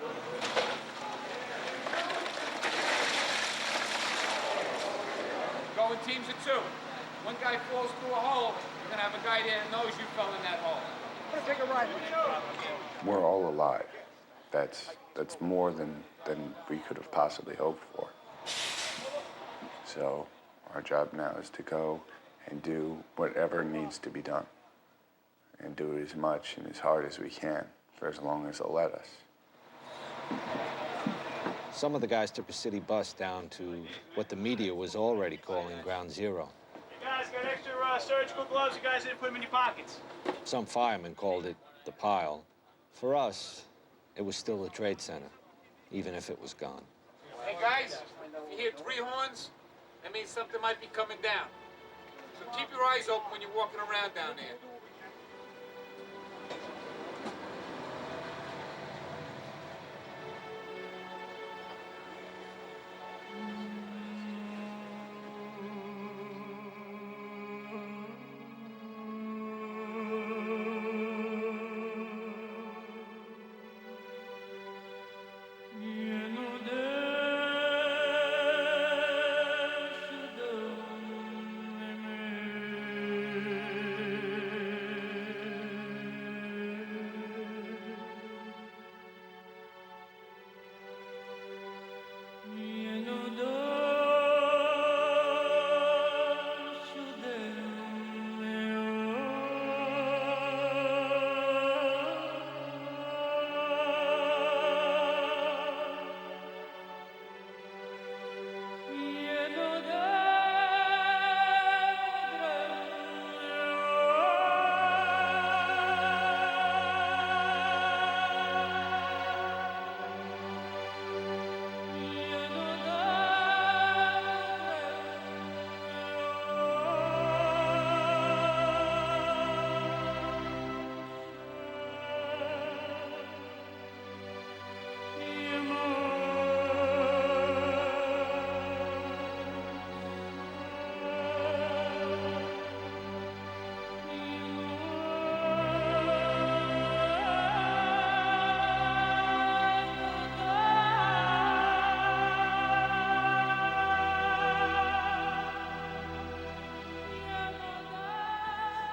Speaker 4: Go in teams of 2. One guy falls through a hole, you're gonna have a guy there that knows you fell in that hole. I'm gonna take a ride.
Speaker 12: We're all alive. That's more than we could have possibly hoped for. So our job now is to go and do whatever needs to be done, and do it as much and as hard as we can for as long as they'll let us.
Speaker 7: Some of the guys took a city bus down to what the media was already calling Ground Zero.
Speaker 5: You guys got extra surgical gloves. You guys didn't put them in your pockets.
Speaker 7: Some firemen called it the pile. For us, it was still a trade center, even if it was gone.
Speaker 4: Hey guys, if you hear 3 horns, that means something might be coming down. So keep your eyes open when you're walking around down there.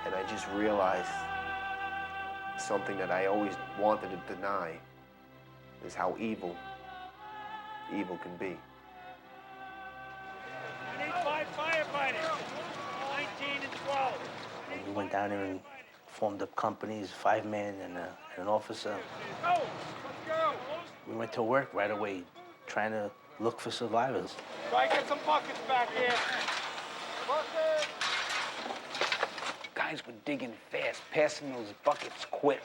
Speaker 19: And I just realized something that I always wanted to deny, is how evil can be.
Speaker 5: I need 5 firefighters. 19 and 12.
Speaker 13: And we went down there and formed up companies, 5 men and an officer.
Speaker 5: Go! Let's go!
Speaker 13: We went to work right away, trying to look for survivors.
Speaker 5: Try and get some buckets back here. Buckets!
Speaker 13: Guys were digging fast, passing those buckets quick.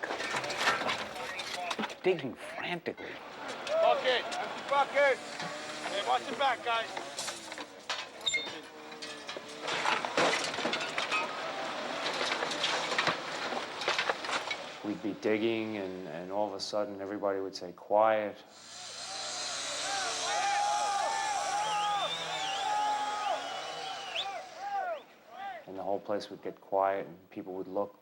Speaker 13: Digging frantically.
Speaker 5: Bucket! Empty buckets! Hey, watch your back, guys.
Speaker 1: We'd be digging, and all of a sudden, everybody would say, quiet. And the whole place would get quiet, and people would look.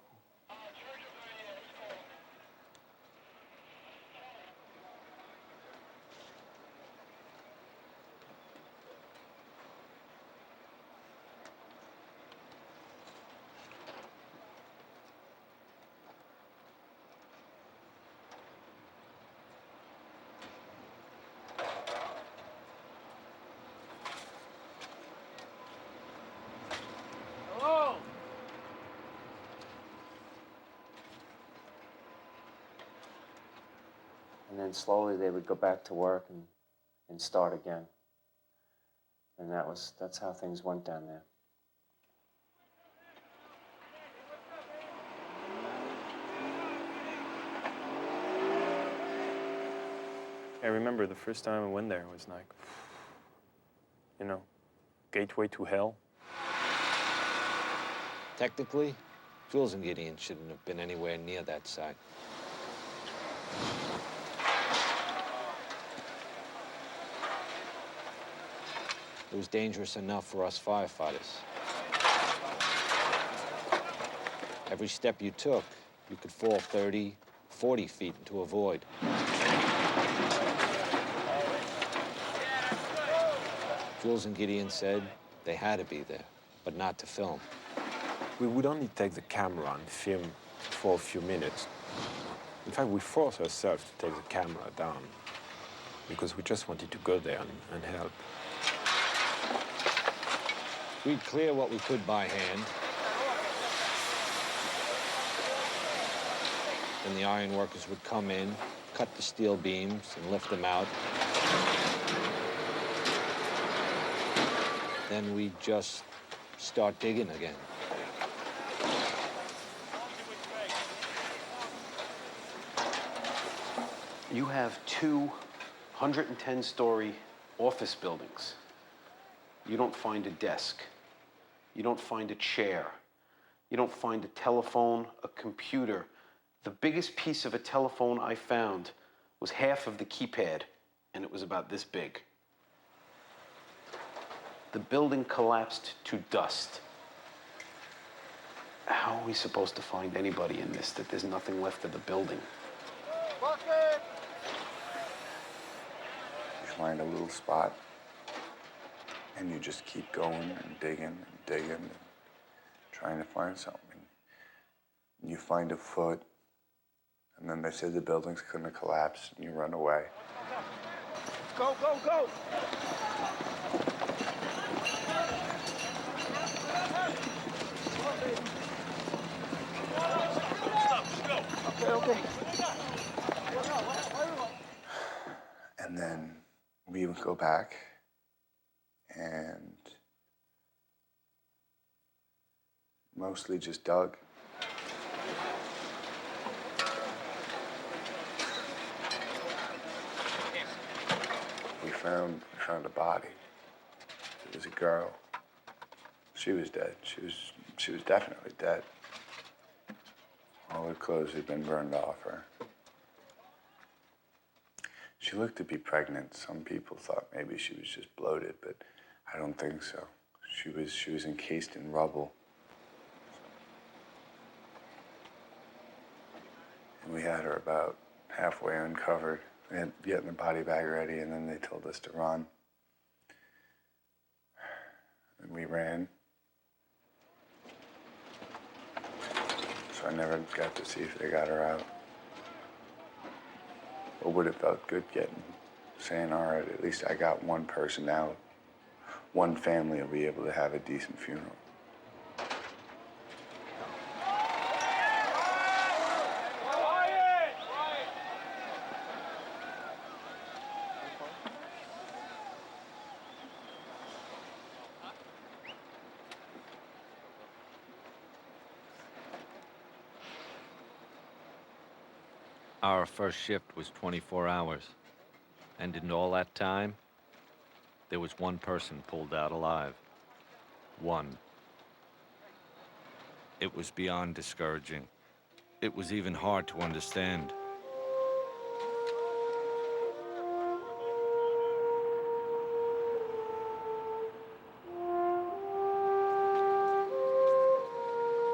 Speaker 5: Hello!
Speaker 1: And then slowly they would go back to work and start again. And that's how things went down there.
Speaker 8: I remember the first time I went there was like, you know, gateway to hell.
Speaker 7: Technically, Jules and Gideon shouldn't have been anywhere near that site. It was dangerous enough for us firefighters. Every step you took, you could fall 30, 40 feet into a void. Jules and Gideon said they had to be there, but not to film.
Speaker 10: We would only take the camera and film for a few minutes. In fact, we forced ourselves to take the camera down because we just wanted to go there and help.
Speaker 7: We'd clear what we could by hand. Then the iron workers would come in, cut the steel beams, and lift them out. Then we'd just start digging again.
Speaker 17: You have two 110-story office buildings. You don't find a desk. You don't find a chair. You don't find a telephone, a computer. The biggest piece of a telephone I found was half of the keypad, and it was about this big. The building collapsed to dust. How are we supposed to find anybody in this, that there's nothing left of the building?
Speaker 5: Bucket!
Speaker 12: You find a little spot, and you just keep going and digging and digging and trying to find something. And you find a foot, and then they say the building's gonna collapse, and you run away.
Speaker 5: Go, go, go!
Speaker 15: Okay.
Speaker 12: And then we would go back and mostly just dug. We found a body. It was a girl. She was dead. She was definitely dead. All her clothes had been burned off her. She looked to be pregnant. Some people thought maybe she was just bloated, but I don't think so. She was encased in rubble. And we had her about halfway uncovered. We had getting the body bag ready, and then they told us to run. And we ran. So I never got to see if they got her out. Or would it felt good saying, all right, at least I got one person out. One family will be able to have a decent funeral.
Speaker 7: Our first shift was 24 hours. And in all that time, there was one person pulled out alive. One. It was beyond discouraging. It was even hard to understand.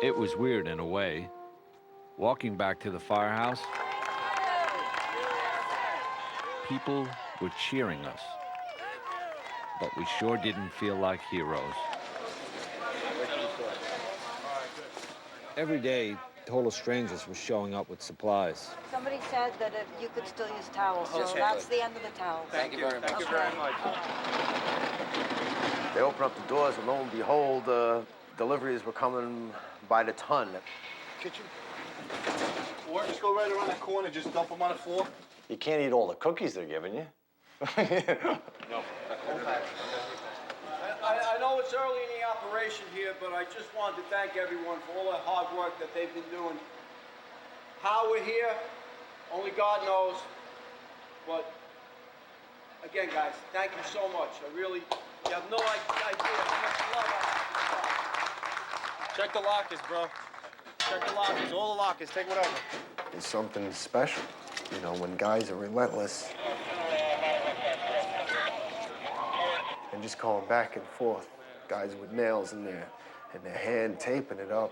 Speaker 7: It was weird in a way. Walking back to the firehouse, people were cheering us, but we sure didn't feel like heroes. Every day, total strangers were showing up with supplies.
Speaker 18: Somebody said that you could still use towels, so
Speaker 21: Okay.
Speaker 18: that's the end of the towels.
Speaker 21: Thank you very much. Thank you very much.
Speaker 24: They opened up the doors, and lo and behold, deliveries were coming by the ton.
Speaker 2: Kitchen? Or just go right around that corner, just dump them on the floor.
Speaker 19: You can't eat all the cookies they're giving you.
Speaker 2: No.
Speaker 20: I know it's early in the operation here, but I just wanted to thank everyone for all the hard work that they've been doing. How we're here, only God knows. But again, guys, thank you so much. I really, you have no idea how much love I have.
Speaker 21: Check the lockers, bro. Check the lockers, all the lockers, take whatever.
Speaker 24: It's something special, you know, when guys are relentless and just going back and forth. Guys with nails in their hand, taping it up,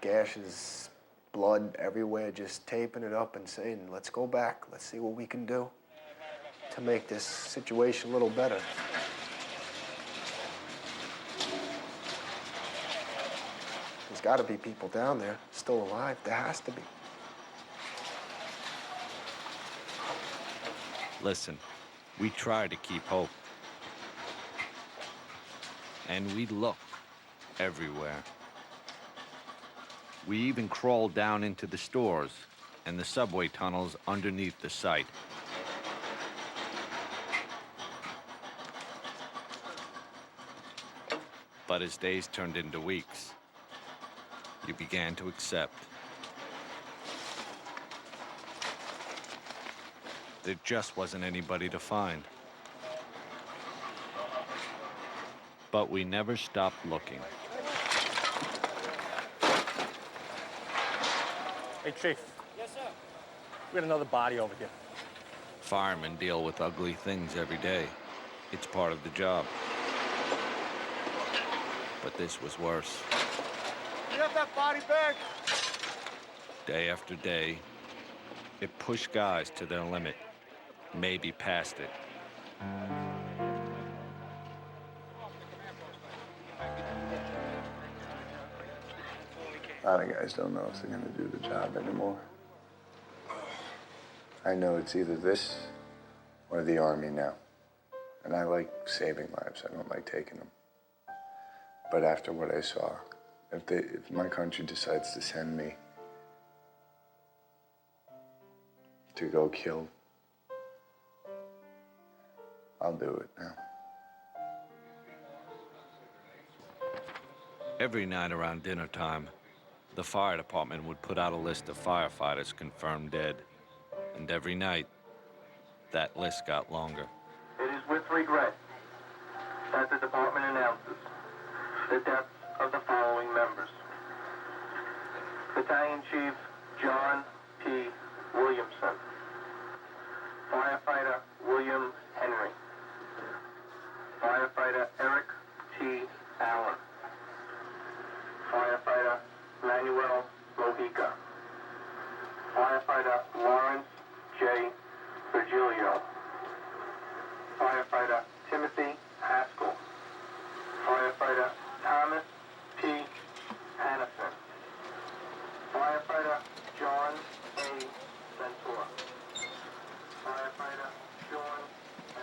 Speaker 24: gashes, blood everywhere, just taping it up and saying, let's go back, let's see what we can do to make this situation a little better. There's got to be people down there still alive. There has to be.
Speaker 7: Listen, we try to keep hope. And we look everywhere. We even crawled down into the stores and the subway tunnels underneath the site. But as days turned into weeks, you began to accept. There just wasn't anybody to find. But we never stopped looking.
Speaker 8: Hey, Chief.
Speaker 18: Yes, sir.
Speaker 8: We got another body over here.
Speaker 7: Firemen deal with ugly things every day. It's part of the job. But this was worse.
Speaker 2: You have that body back?
Speaker 7: Day after day, it pushed guys to their limit, maybe past it.
Speaker 12: A lot of guys don't know if they're gonna do the job anymore. I know it's either this or the Army now. And I like saving lives, I don't like taking them. But after what I saw, if my country decides to send me to go kill, I'll do it now.
Speaker 7: Every night around dinner time, the fire department would put out a list of firefighters confirmed dead. And every night, that list got longer.
Speaker 22: It is with regret that the department announces the deaths of the following members. Battalion Chief John P. Williamson. Firefighter William Henry. Firefighter Eric T. Allen. Firefighter Manuel Mojica. Firefighter Lawrence J. Virgilio. Firefighter Timothy Haskell. Firefighter Thomas P. Hannafin. Firefighter John A. Ventura. Firefighter Sean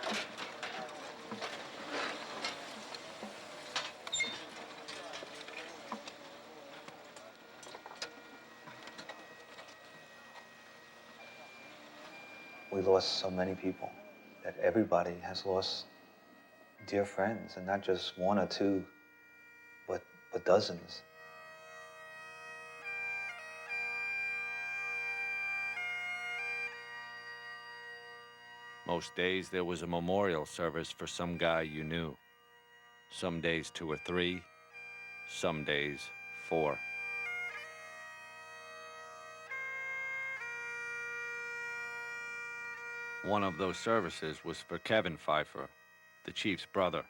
Speaker 22: M.
Speaker 9: We lost so many people that everybody has lost dear friends, and not just one or two, but dozens.
Speaker 7: Most days there was a memorial service for some guy you knew. Some days 2 or 3, some days 4. One of those services was for Kevin Pfeiffer, the chief's brother.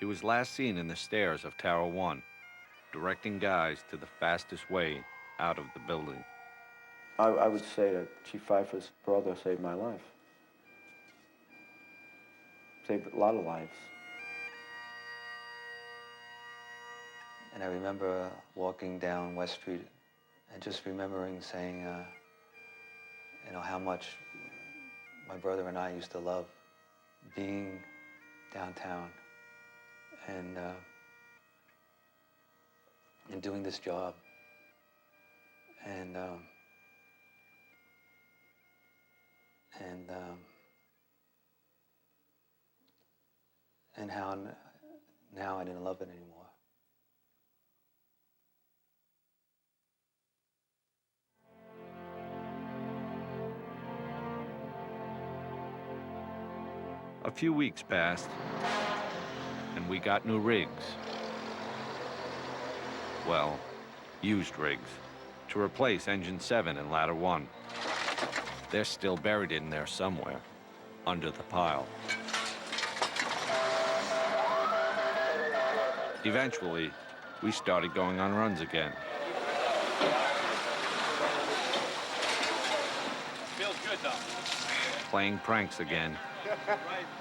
Speaker 7: He was last seen in the stairs of Tower 1, directing guys to the fastest way out of the building.
Speaker 15: I would say that Chief Pfeiffer's brother saved my life. Saved a lot of lives.
Speaker 9: And I remember walking down West Street and just remembering saying, you know, how much my brother and I used to love being downtown and doing this job. And how now I didn't love it anymore.
Speaker 7: A few weeks passed, and we got new rigs. Well, used rigs, to replace Engine 7 and Ladder 1. They're still buried in there somewhere, under the pile. Eventually, we started going on runs again.
Speaker 5: Feels good, though.
Speaker 7: Playing pranks again,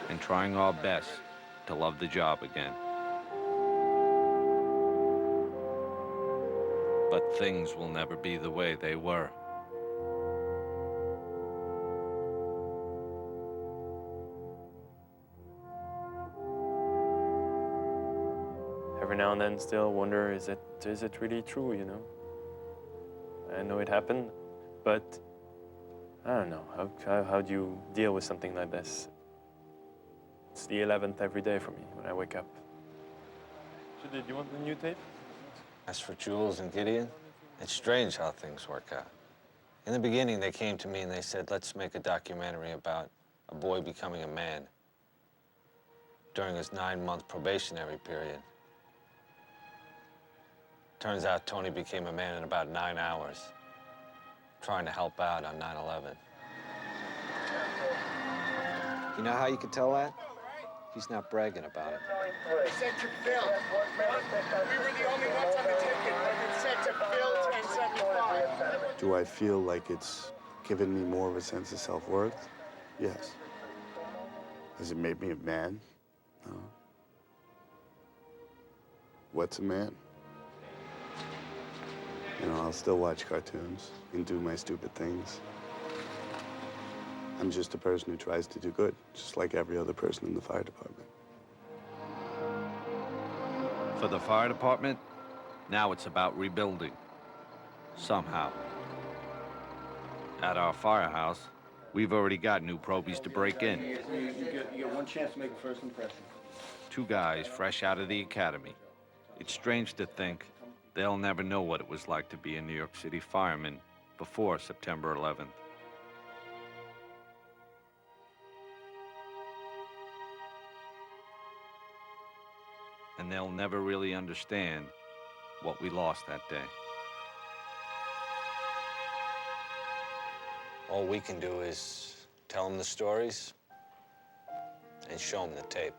Speaker 7: and trying our best to love the job again. But things will never be the way they were.
Speaker 8: Every now and then still wonder, is it really true, you know? I know it happened, but I don't know. How do you deal with something like this? It's the 11th every day for me when I wake up. Do you want the new tape?
Speaker 3: As for Jules and Gideon, it's strange how things work out. In the beginning, they came to me and they said, let's make a documentary about a boy becoming a man during his 9-month probationary period. Turns out Tony became a man in about 9 hours, trying to help out on 9/11. You know how you can tell that? He's not bragging about it.
Speaker 14: It said to Phil. We were the only ones on the ticket. It said to Phil 1075.
Speaker 12: Do I feel like it's given me more of a sense of self-worth? Yes. Has it made me a man? No. What's a man? You know, I'll still watch cartoons and do my stupid things. I'm just a person who tries to do good, just like every other person in the fire department.
Speaker 7: For the fire department, now it's about rebuilding. Somehow. At our firehouse, we've already got new probies to break in.
Speaker 15: You get one chance to make a first impression.
Speaker 7: 2 guys fresh out of the academy. It's strange to think they'll never know what it was like to be a New York City fireman before September 11th. And they'll never really understand what we lost that day.
Speaker 3: All we can do is tell them the stories and show them the tape.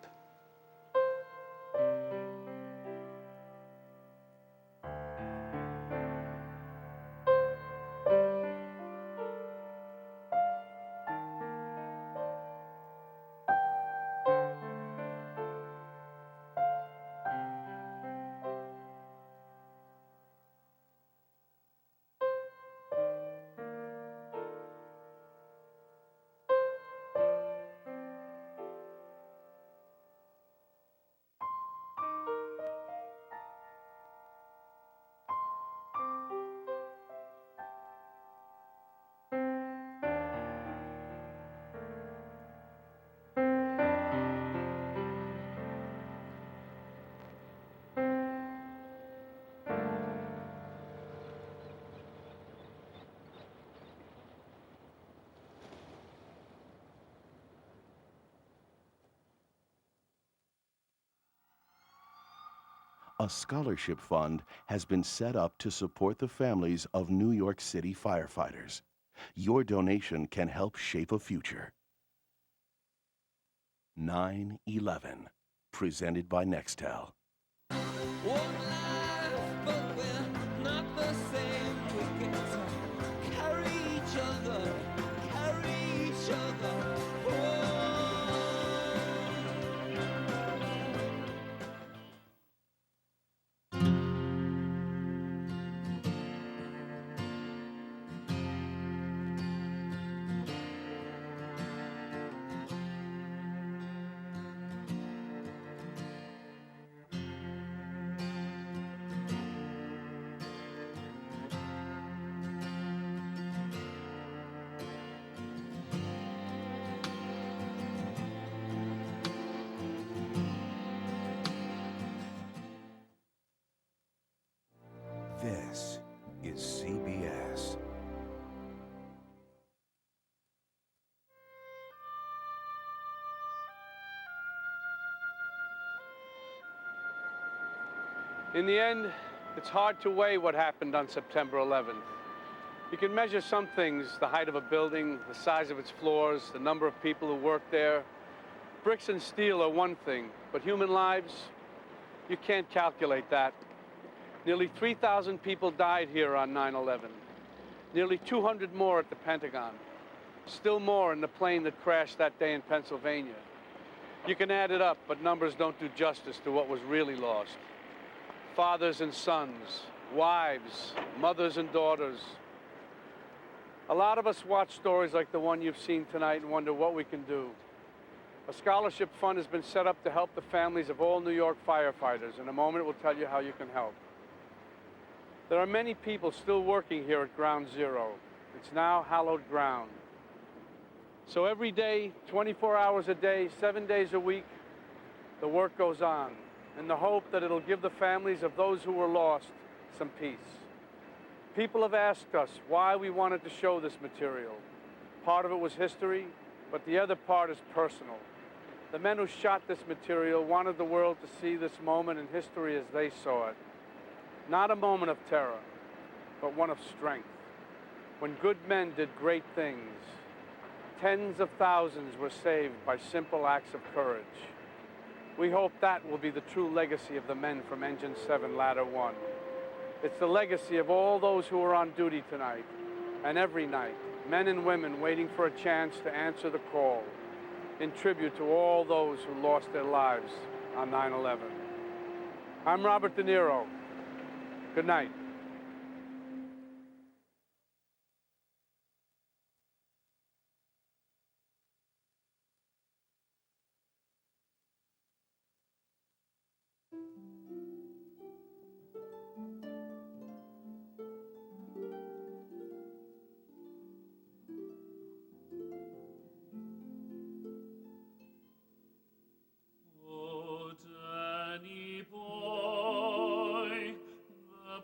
Speaker 6: A scholarship fund has been set up to support the families of New York City firefighters. Your donation can help shape a future. 9/11, presented by Nextel. This is CBS.
Speaker 11: In the end, it's hard to weigh what happened on September 11th. You can measure some things, the height of a building, the size of its floors, the number of people who worked there. Bricks and steel are one thing, but human lives, you can't calculate that. Nearly 3,000 people died here on 9/11. Nearly 200 more at the Pentagon. Still more in the plane that crashed that day in Pennsylvania. You can add it up, but numbers don't do justice to what was really lost. Fathers and sons, wives, mothers and daughters. A lot of us watch stories like the one you've seen tonight and wonder what we can do. A scholarship fund has been set up to help the families of all New York firefighters. In a moment, we'll tell you how you can help. There are many people still working here at Ground Zero. It's now hallowed ground. So every day, 24 hours a day, 7 days a week, the work goes on in the hope that it'll give the families of those who were lost some peace. People have asked us why we wanted to show this material. Part of it was history, but the other part is personal. The men who shot this material wanted the world to see this moment in history as they saw it. Not a moment of terror, but one of strength. When good men did great things, tens of thousands were saved by simple acts of courage. We hope that will be the true legacy of the men from Engine 7, Ladder 1. It's the legacy of all those who are on duty tonight, and every night, men and women waiting for a chance to answer the call, in tribute to all those who lost their lives on 9/11. I'm Robert De Niro. Good night.
Speaker 16: Oh, Danny boy, the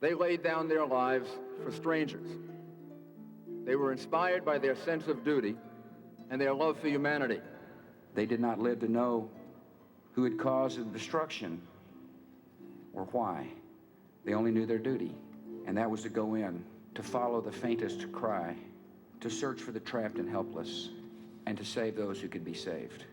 Speaker 4: They laid down their lives for strangers. They were inspired by their sense of duty and their love for humanity.
Speaker 13: They did not live to know who had caused the destruction or why. They only knew their duty, and that was to go in, to follow the faintest cry, to search for the trapped and helpless, and to save those who could be saved.